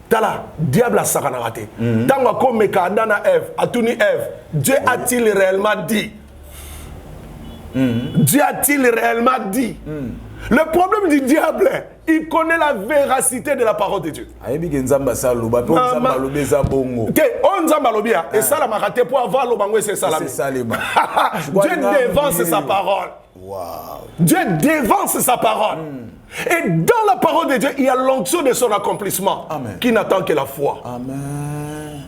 Tala, diable a saranarate. Tant comme Kadana Ève, Atuni Ève, Dieu a-t-il réellement dit? Dieu a-t-il réellement dit? Le problème du diable, il connaît la véracité de la parole de Dieu. Et ça, la maraté pour avoir l'obango, c'est ça. Dieu dévance sa parole.
Wow.
Dieu dévance sa parole. Et dans la parole de Dieu, il y a l'onction de son accomplissement.
Amen.
Qui n'attend que la foi.
Amen.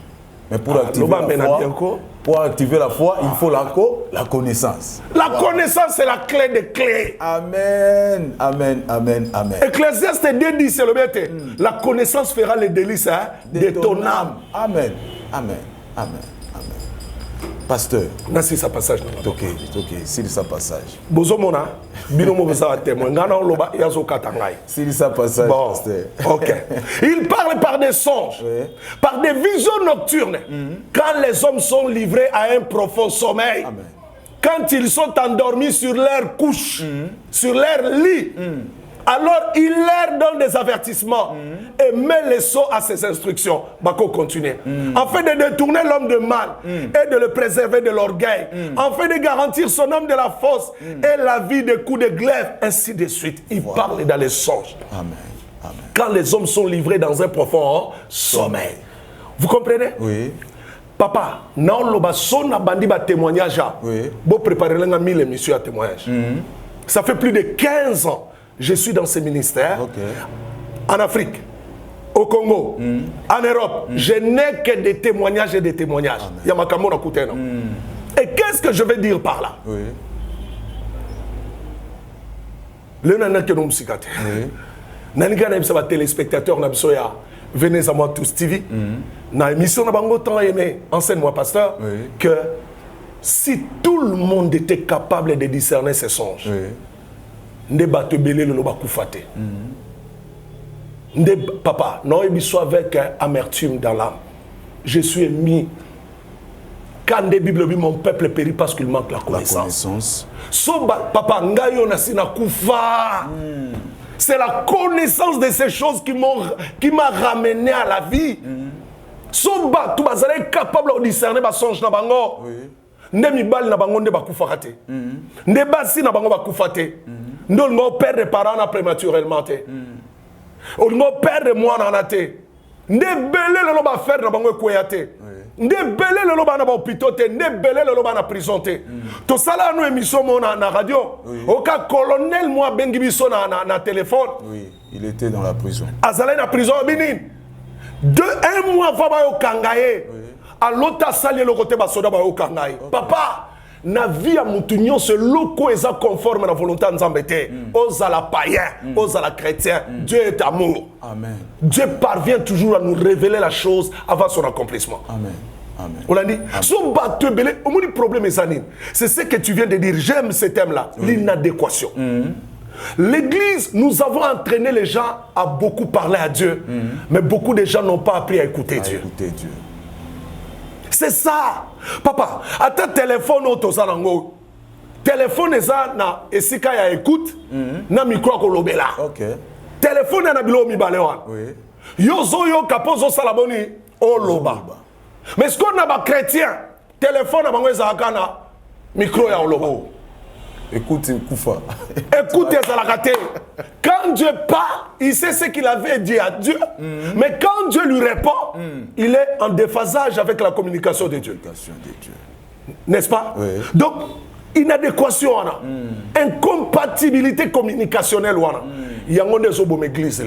Mais pour activer la foi, il faut la connaissance.
La connaissance, c'est la clé des clés.
Amen. Amen. Amen. Amen.
Ecclésiaste 2:10, c'est le bête. La connaissance fera les délices de ton âme.
Amen. Amen. Amen. Amen. Pasteur.
C'est ça passage.
Ok, c'est ça passage.
Bozomona, binomo besa témoin. Ngana loba yazo katangai.
C'est ça passage,
bon,
pasteur.
Ok. Il parle par des songes,
oui.
Par des visions nocturnes. Quand les hommes sont livrés à un profond sommeil.
Amen.
Quand ils sont endormis sur leur couche, sur leur lit. Alors il leur donne des avertissements et met les sceaux à ses instructions. Bako continue. Afin de détourner l'homme de mal et de le préserver de l'orgueil. Afin de garantir son homme de la force et la vie des coups de glaive. Ainsi de suite. Il parle dans les songes.
Amen. Amen.
Quand les hommes sont livrés dans un profond sommeil. Vous comprenez?
Oui.
Papa, non loba sona bandi ba témoignage.
Oui.
Bon préparer l'un 1000 émissions à témoignage. Ça fait plus de 15 ans. Je suis dans ces ministères, en Afrique, au Congo, en Europe. Je n'ai que des témoignages et des témoignages. Il y a ma caméra à côté. Et qu'est-ce que je veux dire par là? Le nana que nous psychiatre. Nani a un téléspectateur, venez à moi tous TV. Dans l'émission, on a tant aimé, enseigne-moi, pasteur, que si tout le monde était capable de discerner ses songes, ne batte belé le loba koufate. Ne papa, non il soit avec amertume dans l'âme. Je suis émis. Quand des Bibles mon peuple périt parce qu'il manque la connaissance. Soba papa ngayo na sina koufa. C'est la connaissance de ces choses qui m'a ramené à la vie. Soba tu bazale capable de discerner ba songe na bango. Ne mibali na bango nde bakufa te. Ne basi na bango bakufa te. Nous ne perdons parents prématurément. Nous ne perdons moi en te. Ne belé le loba faire na bango koyate. Ne belé le loba na hôpital te, ne belé le loba na prison te. To sala nous émission na radio. Au cas colonel moi bengi biso na téléphone.
Oui, il était dans la prison.
Azalé na prison binin. Un mois va ba yo kangaye. À l'autre salle le côté ba soda ba yo kangaye. Papa na vie à Moutounion, ce loco est conforme à la volonté de Nzambe. Aux à la païen, aux à la chrétien. Dieu est amour.
Amen.
Dieu parvient toujours à nous révéler la chose avant son accomplissement.
Amen. Amen.
On l'a dit. Son bateau belé, au moins le problème est Zanine. C'est ce que tu viens de dire. J'aime ce thème-là. L'inadéquation. L'église, nous avons entraîné les gens à beaucoup parler à Dieu. Mais beaucoup de gens n'ont pas appris à écouter Dieu. C'est ça. Papa, à ta téléphone au tosalango. Téléphone eza na esika ya écoute na micro ko lobela.
OK.
Téléphone na bilo mi balewa.
Oui.
Yo zo yo kapozo salaboni o loba. Mais ce qu'on a ba chrétien, téléphone na bango ezaka na micro ya loba.
Écoute Koufa.
Écoutez Zalakate. Quand Dieu parle, il sait ce qu'il avait dit à Dieu. Mais quand Dieu lui répond, il est en déphasage avec la communication de Dieu. N'est-ce pas?
Oui.
Donc, inadéquation, incompatibilité communicationnelle. Il y a une église.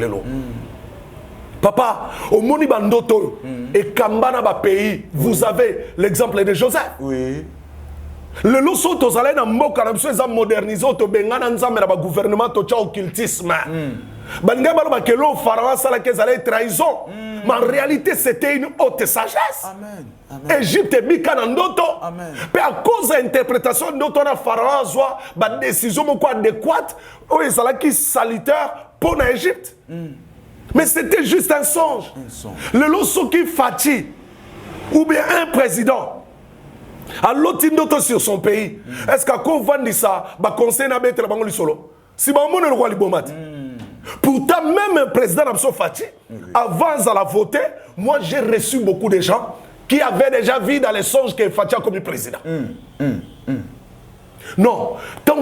Papa, au Moni Bandoto et Kambana ba pays, vous avez l'exemple de Joseph.
Oui.
Le loso to zalé na mboka na biso eza moderniser to bengana nzambe na ba gouvernement to cha occultisme. Banga baloba que le pharaon sala que zalé trahison. Mais en réalité c'était une haute sagesse.
Amen. Amen.
Égypte bika na ndoto.
Amen.
Mais à cause de l'interprétation ndoto na pharaon zwa ba décision moko adéquate o ezala ki salutaire pour na Égypte. Mais c'était juste un songe. Le loso qui fati ou bien un président à l'autre sur son pays. Est-ce qu'à quoi vendre ça, bah conseil n'a pas bango solo. Si bah mon le roi libomat. Pourtant même un président Abso Fati, avant à la voter, moi j'ai reçu beaucoup de gens qui avaient déjà vu dans les songes que Fati a comme président. Non, tant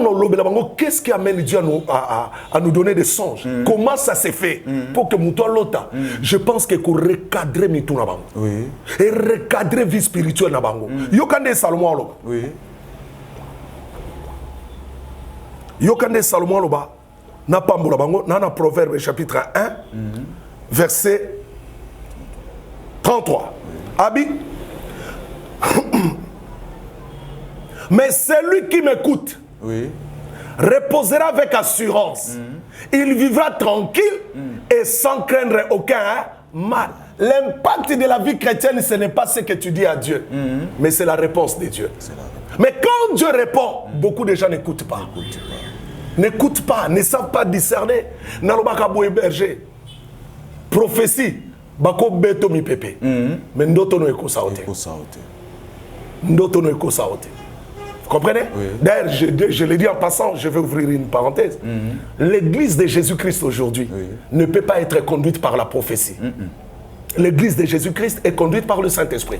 qu'est-ce qui amène Dieu à nous donner des songes? Comment ça s'est fait pour que Mouton Lota? Je pense que pour recadrer Mouton Nabango. Oui. Et recadrer vie spirituelle Nabango. Yokande Salomon. Oui. Yokande Salomon Loba. Na Pambola Bango. Nana Proverbe chapitre 1, verset 33. Abi. Mais celui qui m'écoute reposera avec assurance. Il vivra tranquille et sans craindre aucun mal. L'impact de la vie chrétienne, ce n'est pas ce que tu dis à Dieu, mais c'est la réponse de Dieu. Mais quand Dieu répond, beaucoup de gens n'écoutent pas. N'écoutent pas, ne savent pas discerner. Nalobaka boye berger. Prophétie. Bako beto mi pepe. Mais ndoto no eko saote. Ndoto no eko saote. Vous comprenez? D'ailleurs, je l'ai dit en passant, je vais ouvrir une parenthèse. L'église de Jésus-Christ aujourd'hui ne peut pas être conduite par la prophétie. L'église de Jésus-Christ est conduite par le Saint-Esprit.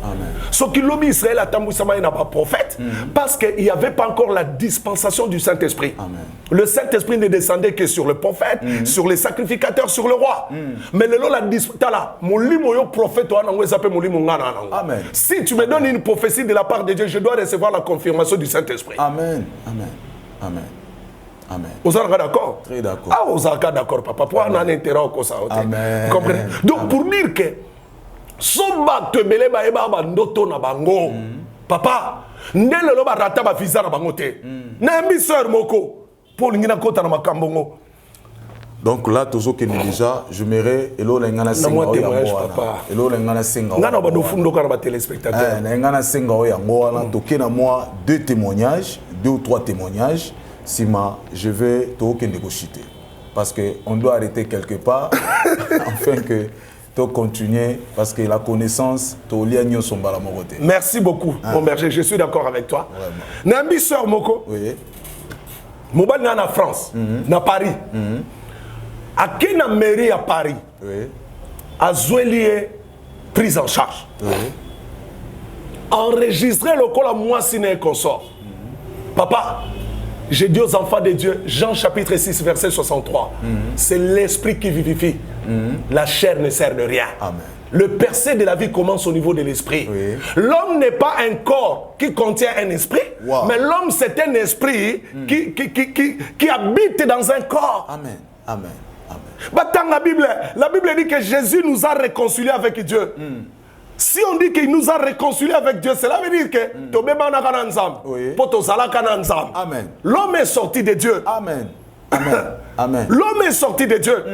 Ce qui l'obéit Israël a tamboussama n'a pas prophète parce qu'il n'y avait pas encore la dispensation du Saint-Esprit. Le Saint-Esprit ne descendait que sur le prophète, sur les sacrificateurs, sur le roi. Mais le la prophète, si tu me donnes une prophétie de la part de Dieu, je dois recevoir la confirmation du Saint-Esprit. Amen. Amen. Amen. Amen. Vous êtes d'accord? Très d'accord. Ah, vous êtes d'accord, papa. Pour un intérêt au ça. Amen. Comprenez? Donc, pour dire que Soba te belé ba eba ba ndoto na bango. Papa, ndele lo ba rata ba visa na bango te. Na mi sœur moko pour ngina kota na makambongo.
Donc là tozo que déjà je m'irai elo la ngana singa o ya
papa.
Elo la ngana singa.
Ngana ba do fundo ka ba téléspectateurs.
Na ngana singa o ya ngo na toke na moi 2 témoignages, 2 ou 3 témoignages. Sima, je vais tout négocier parce que on doit arrêter quelque part afin que tu continues parce que la connaissance to liagno son balamogote.
Merci beaucoup mon berger, je suis d'accord avec toi. Nambi sœur Moko. Oui. Mobile na France, na Paris. À quelle mairie à Paris? Oui. À Zouelier prise en charge. Oui. Enregistrer le col à moi siné consort. Papa, j'ai dit aux enfants de Dieu, Jean chapitre 6, verset 63, c'est l'esprit qui vivifie. La chair ne sert de rien. Amen. Le percé de la vie commence au niveau de l'esprit. Oui. L'homme n'est pas un corps qui contient un esprit, mais l'homme c'est un esprit qui habite dans un corps. Amen. Amen. Amen. Dans la Bible dit que Jésus nous a réconciliés avec Dieu. Si on dit qu'il nous a réconciliés avec Dieu, cela veut dire que Amen. L'homme est sorti de Dieu. Amen. Amen. Amen. L'homme est sorti de Dieu.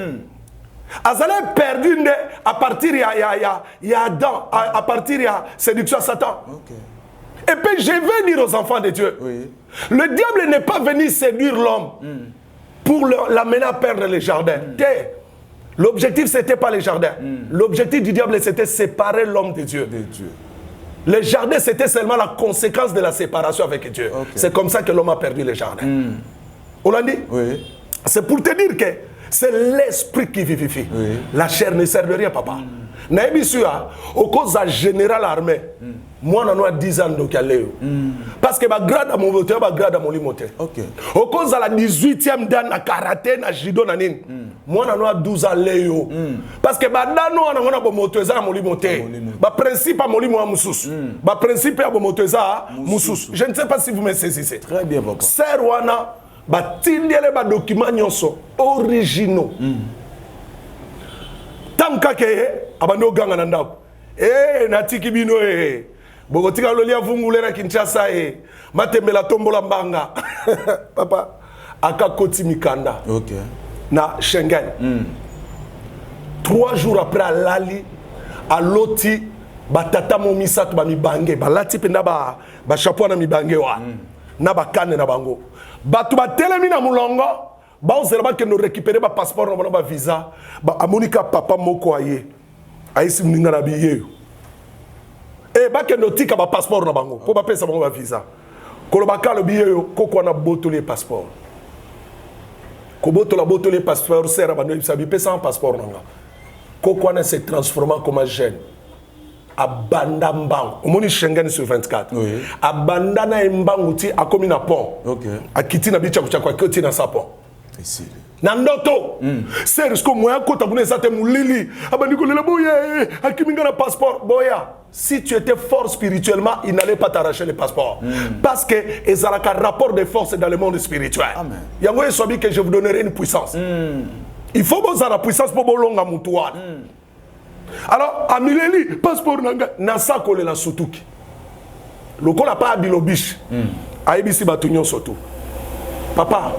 Azalé perdu à partir de Adam, à partir de séduction à Satan. Okay. Et puis je vais dire aux enfants de Dieu, le diable n'est pas venu séduire l'homme pour l'amener à perdre les jardins. L'objectif, ce n'était pas les jardins. L'objectif du diable, c'était séparer l'homme de Dieu. Les jardins, c'était seulement la conséquence de la séparation avec Dieu. Okay. C'est comme ça que l'homme a perdu les jardins. On l'a dit? Oui. C'est pour te dire que c'est l'esprit qui vivifie. Oui. La chair ne sert de rien, papa. Au cause de général armé, moi, on a 10 ans de Kaleo. Parce que ma grade à mon moteur, ma grade à mon limoteur. Au cause de la 18e dan na karaté, na judo, na nin. Moi, on a 12 ans Léo. Parce que ma dano, on a un moteur à mon limoteur. Ma principe à mon limoteur moussous. Ma principe à mon moteur à moussous. Je ne sais pas si vous me saisissez. Très bien, papa. Serwana, ba tindele ba documents nyonso originaux. Tamka ke abando ganga na ndako. Natiki bino Bogotika lolia vungulera Kinshasa matembela tombola mbanga. Papa akakoti mikanda. OK. Na Schengen. 3 jours après alali aloti batata momisatu ba mibange balati penda ba chapeau na mibange wa. Na bakane na bango. Batu ba telemi na mulongo ba ozela ke no récupérer ba passeport na ba visa ba amonika papa moko aye. Aisi mninga na biye. Et ba ke no tika ba passeport na bango po ba pesa bango ba visa. Kolobaka lo biye yo koko na botole passeport. Ko botola botole passeport sera ba no bisa bi pesa passeport na nga. Koko na se transformer comme un jeune. abanda mbangu omoni Schengen sur 24
oui.
abanda na mbangu ti akomi na pont
okay.
akiti na bicha kuchakwa koti na sapo
ici
na ndoto c'est risque moya kota kuna zate mulili abandi kolela boye akiminga na passeport boya si tu étais fort spirituellement il n'allait pas t'arracher le passeport parce que ezalaka rapport de force dans le monde spirituel yango esobi que je vous donnerai une puissance il faut boza la puissance pour bolonga mutu wana alors amileli passeport nanga na sakole la sotuki lokola pa bilobish ayebisi batu nyonso tu papa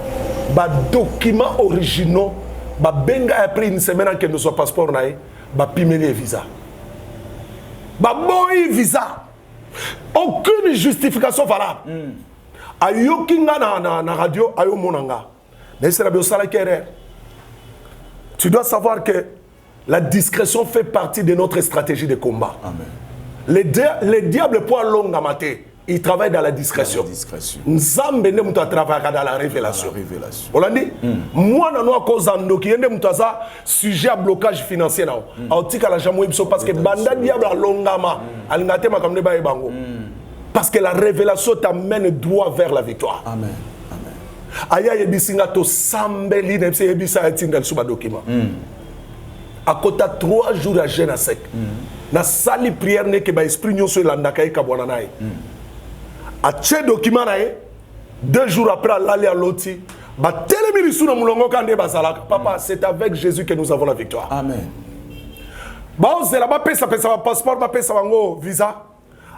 ba documents originaux ba benga après une semaine que nous passeport nae ba pimeli visa ba boy visa aucune justification valable ayoki nga na radio ayo monanga na sera bio sala kerrer. Tu dois savoir que la discrétion fait partie de notre stratégie de combat. Amen. Les diables poids longs à mater, ils travaillent dans la discrétion. Nzambe ne muta travailler dans la révélation. On l'a dit. Moi na no cause ando qui ende mutaza sujet à blocage financier na. Autika la jamou ibso parce que banda diable longama alingate makamne ba ebango. Parce que la révélation t'amène droit vers la victoire. Amen. Aya yebisinga to sambeli na pse yebisa etinda suba document. À côté 3 jours à jeûne à sec. Na sali prière ne ke ba esprit nyonso landaka e kabwana nae. A tche document nae 2 jours après l'aller à l'oti ba telemi suna mulongo kande bazalaka. Papa, c'est avec Jésus que nous avons la victoire. Amen. Ba on là ba pesa passeport ba pesa bango visa.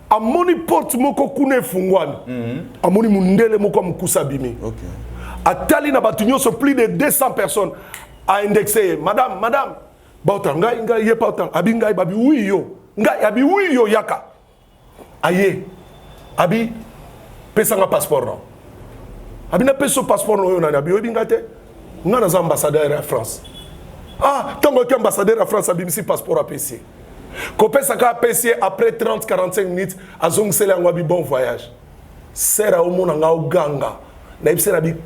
Amoni porte moko kune fungwani. Amoni mundele moko mukusa bimi. OK. Atali na batunyo so plus de 200 personnes à indexer. Madame, bauta nga ye pauta abinga babi wiyo. Nga abi wiyo yaka. Aye. Abi pesa nga passeport non. Abi na pesa passeport no yo na abi obinga te. Nga na ambassadeur à France. Ah, tango ki ambassadeur à France abi misi passeport à PC. Kopesa ka PC après 30-45 minutes azong sela ngwabi bon voyage. Sera au monde nga uganga.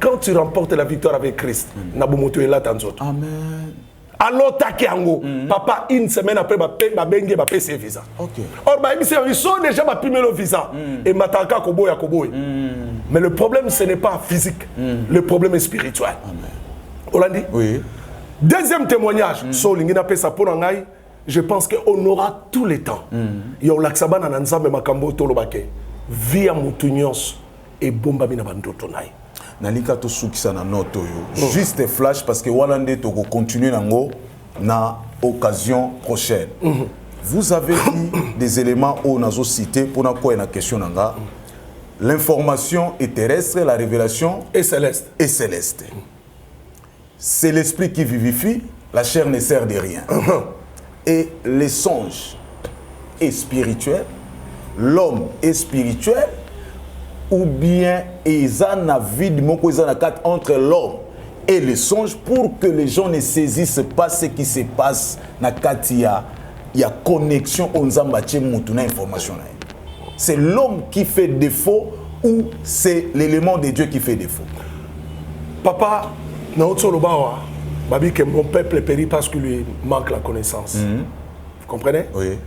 Quand tu remportes la victoire avec Christ, Nabumoto est là tanzoto. Amen. Alors takiango, papa une semaine après ba bengue ba PC visa. OK. Or ba ils sont déjà ba pimé le visa et mataka koboya koboy. Mais le problème ce n'est pas physique, le problème est spirituel. Amen. Olandi? Oui. Deuxième témoignage, so lingina pesa pona ngai, je pense qu'on aura tout le temps. Yo laksaba na nzambe makambo tolobake. Via mutunyos et bomba mina bandoto nai.
Nalika to sukisa na noto yo. Juste flash parce que Walande to continuer nango na occasion prochaine. Vous avez dit des éléments où nazo cité pour na quoi na question nanga. L'information est terrestre, la révélation
est céleste.
C'est l'esprit qui vivifie, la chair ne sert de rien. Et les songes est spirituel, l'homme est spirituel. Ou bien ils ont la vie entre l'homme et le songe pour que les gens ne saisissent pas ce qui se passe dans il y a connexion aux information. C'est l'homme qui fait défaut ou c'est l'élément de Dieu qui fait défaut?
Papa, mon peuple périt parce qu'il lui manque la connaissance. Vous comprenez? Oui.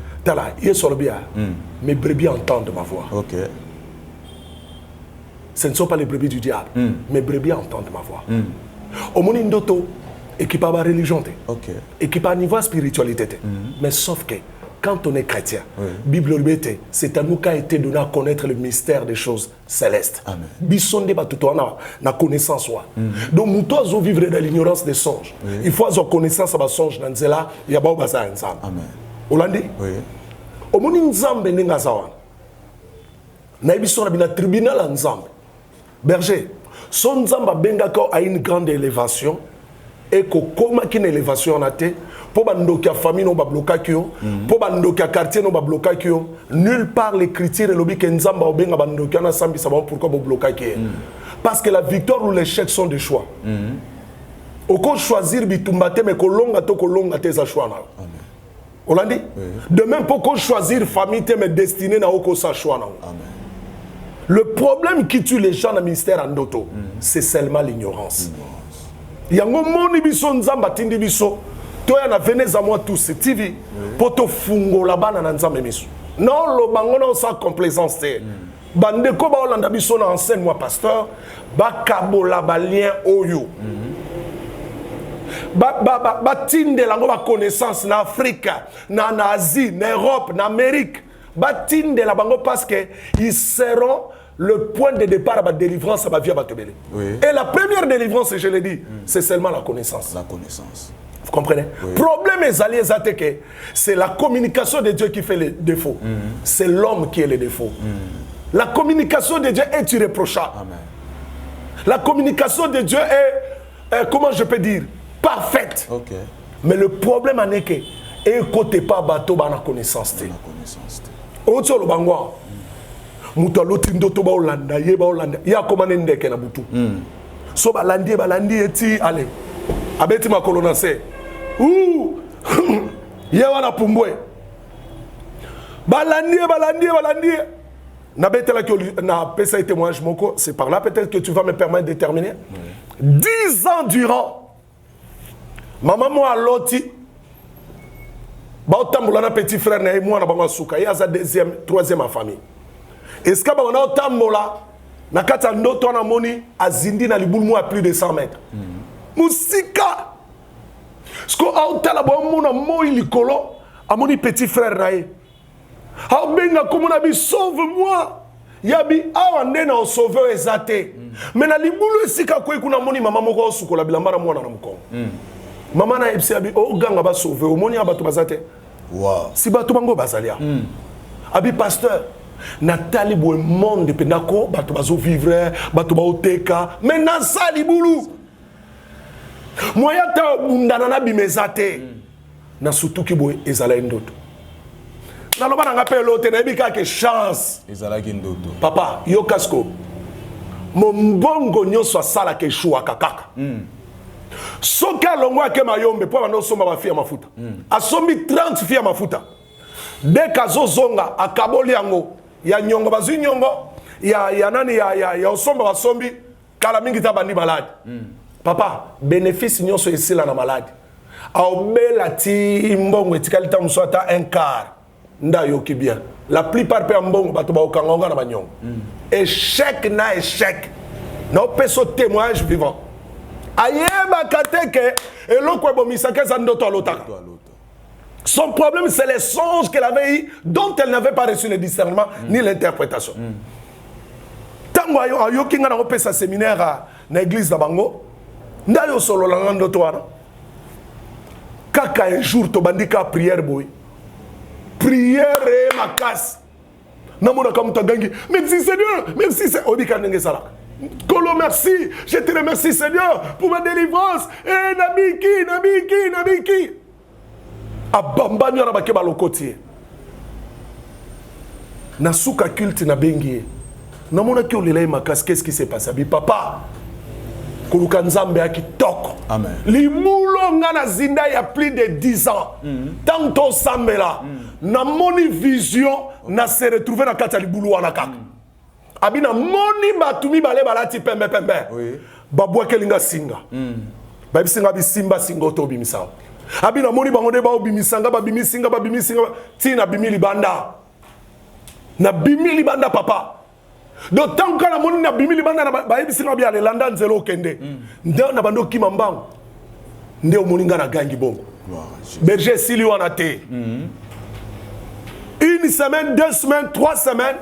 Mes brebis entendent ma voix.
OK.
Ce ne sont pas les brebis du diable. Mes brebis entendent ma voix. Au monde indoto, équipe à la religion, équipe à niveau spiritualité. Mais sauf que quand on est chrétien, Bible, c'est à nous qu'a été donné à connaître le mystère des choses célestes. Bisonde batutona na connaissance. Donc nous tous vivre dans l'ignorance des songes. Il faut avoir connaissance de songe dans cela. Il y a pas de ça ensemble. Amen. Olandi? Oui. Au monde nzambe ninga zawa. Na biso na bina tribunal nzambe. Berger, son nzamba bengaka a une grande élévation et ko koma ki na élévation na te po bandoki ya famille no ba blokaki yo po bandoki ya quartier no ba blokaki yo nulle part l'écriture et lobi ke nzamba obenga bandoki na sambisa ba pourquoi bo blokaki parce que la victoire ou l'échec sont des choix. Oko choisir bitumba te mais kolonga te za choix na. Amen. Olandi? De même pour choisir famille te mais destiné na oko sa choix na. Amen. Le problème qui tue les gens dans le ministère Andoto, c'est seulement l'ignorance. Yango moni biso nzamba tindi biso Toi, na venez à moi tous, TV, pour te fungo la bana na nzambe misu. Non, le bango na sa complaisance. Bande ko ba olanda biso na enseigne moi pasteur, ba kabola ba lien oyo. Ba tinde lango ba connaissance na Afrique, na Asie, na Europe, na Amérique. Ba tinde la bango parce que ils seront le point de départ à la délivrance à ma vie à Batebele. Et la première délivrance, je l'ai dit, c'est seulement la connaissance.
La connaissance.
Vous comprenez? Le problème est allié, c'est la communication de Dieu qui fait les défauts. C'est l'homme qui est le défaut. La communication de Dieu est irréprochable. Amen. La communication de Dieu est, comment je peux dire, parfaite.
Okay.
Mais le problème en est que, écoutez pas bateau dans la connaissance.
La connaissance.
Ocho le bangwa. Muta lotindo to ba Hollanda, ye ba Hollanda. Ya komane ndeke na butu. So balandi eti allez. Abeti makolona se. Ouh. Ye wana pumbwe. Balandi. Na betela que na pesa et témoignage moko, c'est par là peut-être que tu vas me permettre de terminer. 10 ans durant. Maman moi loti. Ba otambola na petit frère na moi na bango suka. Ya za deuxième, troisième en famille. Est-ce que on a otambola na kata ndoto na moni azindi na libulu à plus de 100 mètres. Musika. Ce qu'on a otala ba mona moi likolo amoni petit frère nae. Ah benga comme on a dit sauve-moi. Yabi awa ndena o sauveur ezate. Mais na libulu esika ko kuna moni mama moko osukola bilambara mwana na mukongo. Mama na ebisi abi o ganga ba sauver o moni abatu bazate.
Wow.
Si batu bango bazalia. Abi pasteur Nathalie boy monde pendako batu bazo vivre batu ba oteka mais na sali bulu moya ta bundana na bimezate na sutuki boy ezala ndoto na loba nga pe lote na bika ke chance
ezala ndoto
papa yo kasko mombongo nyoso asala ke shua kakaka soka longwa ke mayombe po bano somba ba fia mafuta asombi 30 fia mafuta deka zozonga akaboli yango ya nyongo bazu nyongo ya nani ya osomba basombi kala mingi tabandi malade papa bénéfice nyonso esila na malade aobela ti mbongo etikalita musota un quart nda yoki bien la plupart pe mbongo bato ba okanga na banyongo échec na échec na peso témoignage vivant ayeba kateke eloko ebomisa keza ndoto alotaka. Son problème, c'est les songes qu'elle avait eu, dont elle n'avait pas reçu le discernement ni l'interprétation. Tango ayo kinga na opesa séminaire na église na bango, ndayo solo la ngando toana. Kaka un jour to bandika prière boy. Prière et ma casse. Namona comme ta gangi. Merci Seigneur, merci Seigneur. Obika ndenge sala. Kolo merci, je te remercie Seigneur pour ma délivrance. Et nabiki. Abambani na bakeba lokotie na suka culte na bengi na mona ki olelai makas qu'est-ce qui s'est passé abi papa kuluka nzambe ya kitoko amen limulo nga na zinda ya plus de 10 ans tant to sambela na moni vision na se retrouver na kati ya libulu wana kaka abi na moni batumi bale balati pembe oui babwa kelinga singa babisinga bisimba singa to bimisa abi na moni bango de ba obimisanga babimisinga tina bimili banda na bimili banda papa d'autant que na moni na bimili banda na bayibisinga bya lelanda nzelo kende nda na bando kimambango nde omoninga na gangi bongo berger sili wana te une semaine 2 semaines 3 semaines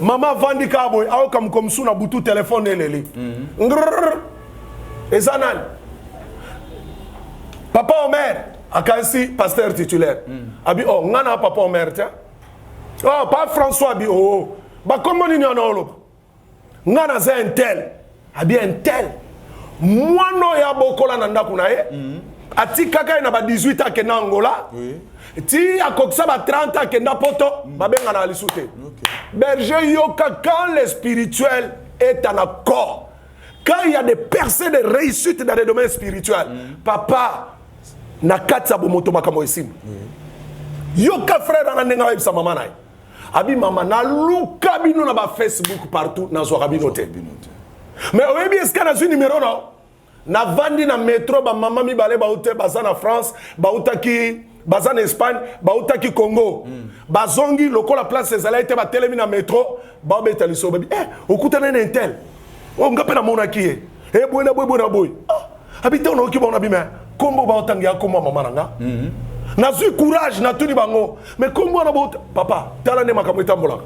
maman vandi kaboy aw kam comme suna butu téléphone eleli ezanan Papa Omer, akansi pasteur titulaire. Abi oh ngana papa Omer tiens. Oh pas François abi oh. Ba comment ni on olo. Ngana za un tel. Abi un tel. Mwano ya bokola na ndaku na ye. Ati kaka na ba 18 ans ke na Angola. Oui. Ti akoksa ba 30 ans ke na poto, ba benga na alisute. Berger yoka quand le spirituel est en accord. Quand il y a des percées de réussite dans les domaines spirituels, papa na katsa bomoto makamo esimu yoka frère na nenga ibsa mama na abi mama na luka bino na ba Facebook partout na zo rabinote mais oyebi eska na zu numéro na na vandi na métro ba mama mibale baute baza na France bautaki baza na Espagne bautaki Congo bazongi lokola place ezala ete batelemi na métro babeta liso babi okutana na intel o ngape na mona ki boyna boy habite on okiba on abima kombo bautangia kombo mama nanga na zui courage na tuni bango mais kombo na bauta papa tala ne makambo etambola.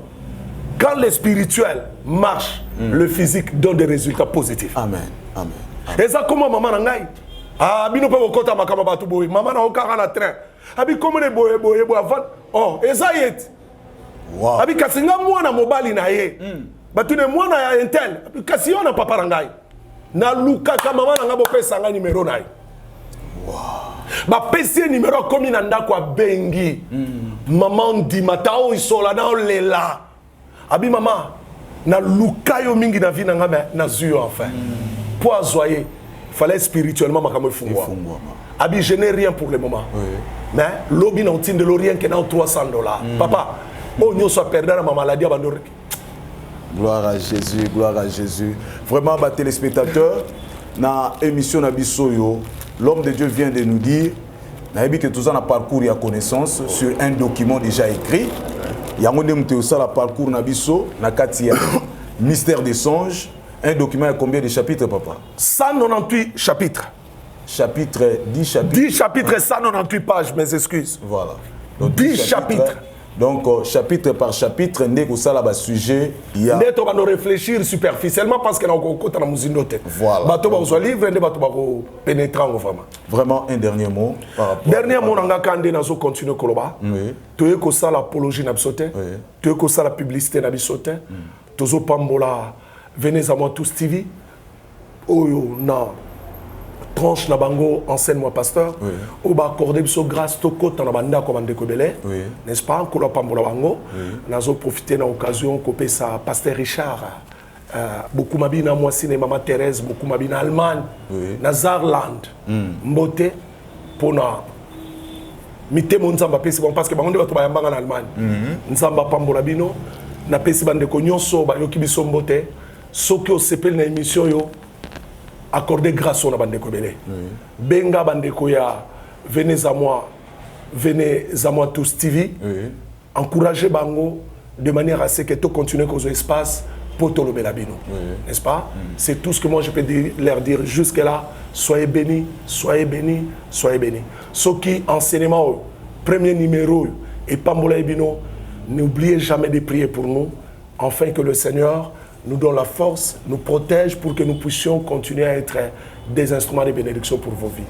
Quand le spirituel marche, le physique donne des résultats positifs.
Amen. Amen.
Et ça, comment maman n'engaille? Ah, bino pe okota makama batu boy. Maman na okara na train. Abi comment les boy avant. Oh, et ça y est.
Wow.
Abi kasinga mwana mobali na ye. Batu ne mwana ya intel. Abi kasiyo na papa n'engaille. Na luka ka maman n'anga bo pesa nga numéro na ye. Wow. Ba pesi numéro komi na ndako bengi. Maman di matao isola na olela. Abi maman, na lukayo mingi na vie na ngame na zuyo enfin. Pour azoyer, il fallait spirituellement makamo fungwa. Abi je n'ai rien pour le moment. Oui. Mais lobi na utine de l'orient qui na $300. Papa, on y soit perdu dans ma maladie abandonné.
Gloire à Jésus, gloire à Jésus. Vraiment, bah, téléspectateurs, na émission na bisoyo, l'homme de Dieu vient de nous dire, na que tout ça na parcours et connaissance sur un document déjà écrit. Yango ndemte aussi la parcours na biso na katia mystère des songes. Un document a combien de chapitres, papa?
198 chapitres.
Chapitre 10 chapitres.
10 chapitres et 198 pages, mes excuses.
Voilà. Donc,
10 chapitres.
Donc, chapitre par chapitre, il y a un sujet.
On va réfléchir superficiellement parce que nous avons un livre.
Voilà. Vraiment, un dernier mot.
Dernier mot, on va continuer à tu es comme ça l'apologie n'absote. Tu es comme ça la publicité n'absote. Tu es pambola. Venez à moi tous TV. Oh non. Tranche na bango enseigne-moi pasteur. Ou ba accorder so grâce to kota na banda ko bande ko belé. N'est-ce pas ko la pambola bango. Nazo profiter na occasion ko pesa pasteur Richard. Beaucoup mabina moi cinéma maman Thérèse, beaucoup mabina Allemagne. Nazarland. Mbote pona mité mon nzamba pesi bon parce que bango bato ba yambanga na Allemagne. Nzamba pambola bino na pesi bande ko nyonso ba yoki biso mbote. Soki o sepel na émission yo accorder grâce au bandeko belé. Benga bandeko ya venez à moi tous TV. Encouragez bango de manière à ce que tout continue aux espace pour tout le belabino. N'est-ce pas? C'est tout ce que moi je peux leur dire jusque là. Soyez bénis, soyez bénis, soyez bénis. Ce qui enseignement premier numéro et Pambola Ebino, n'oubliez jamais de prier pour nous afin que le Seigneur nous donne la force, nous protège pour que nous puissions continuer à être des instruments de bénédiction pour vos vies.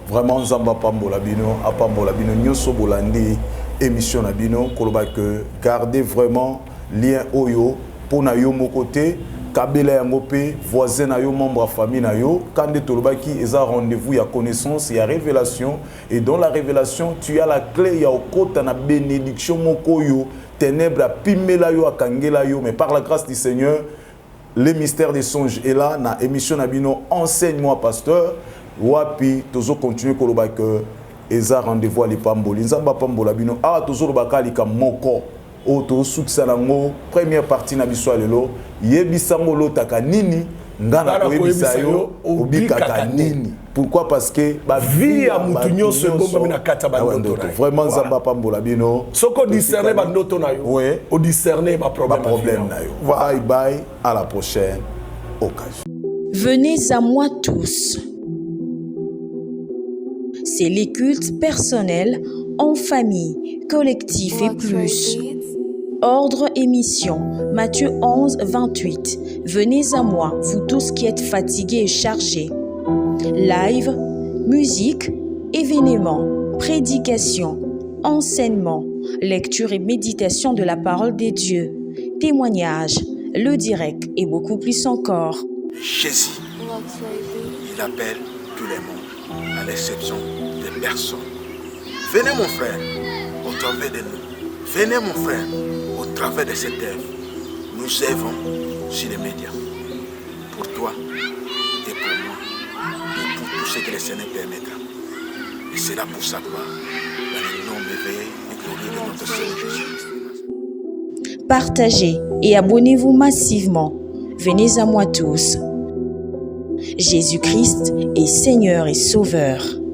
Vraiment, Zamba Pambola Bino, à Pambola Bino, Nyoso Bolandi, émission Nabino, que gardez vraiment lien Oyo pour na yo mon côté, Kabela Yangope, voisin na yo, membre de famille na yo, quand de Tolobaki, ils ont rendez-vous, il y a connaissance, il y a révélation, et dans la révélation, tu as la clé, il y a au côté na bénédiction Mokoyo, ténèbres à Pimela yo, à Kangela yo, mais par la grâce du Seigneur, le mystère des songes est là, na émission Nabino, enseigne-moi pasteur, wapi, tozo continue koloba que eza rendez-vous à l'Ipamboli, nzamba Pambola bino, ah tozo lobaka lika moko, o tozo suksalango, première partie na biso alelo, yebisango lo taka nini, ngana ko yebisayo, obikaka nini. Pourquoi? Parce que ba
vie à mutunyo se bomba na kata bandoto.
Vraiment nzamba Pambola bino.
Soko discerner bandoto na yo. Oui. O discerner ba problème
na yo. Bye bye, à la prochaine occasion.
Venez à moi tous. C'est les cultes personnels, en famille, collectif et plus. Ordre et mission, Matthieu 11, 28. Venez à moi, vous tous qui êtes fatigués et chargés. Live, musique, événements, prédication, enseignement, lecture et méditation de la parole des dieux, témoignages, le direct et beaucoup plus encore.
Jésus, il appelle tout le monde, à l'exception des personnes. Venez mon frère, au travers de nous. Venez mon frère, au travers de cette œuvre. Nous œuvrons sur les médias. Pour toi et pour moi, et pour tout ce que le Seigneur permettra. Et c'est là pour sa gloire, dans le nom merveilleux et glorieux de notre Seigneur Jésus.
Partagez et abonnez-vous massivement. Venez à moi tous. Jésus-Christ est Seigneur et Sauveur.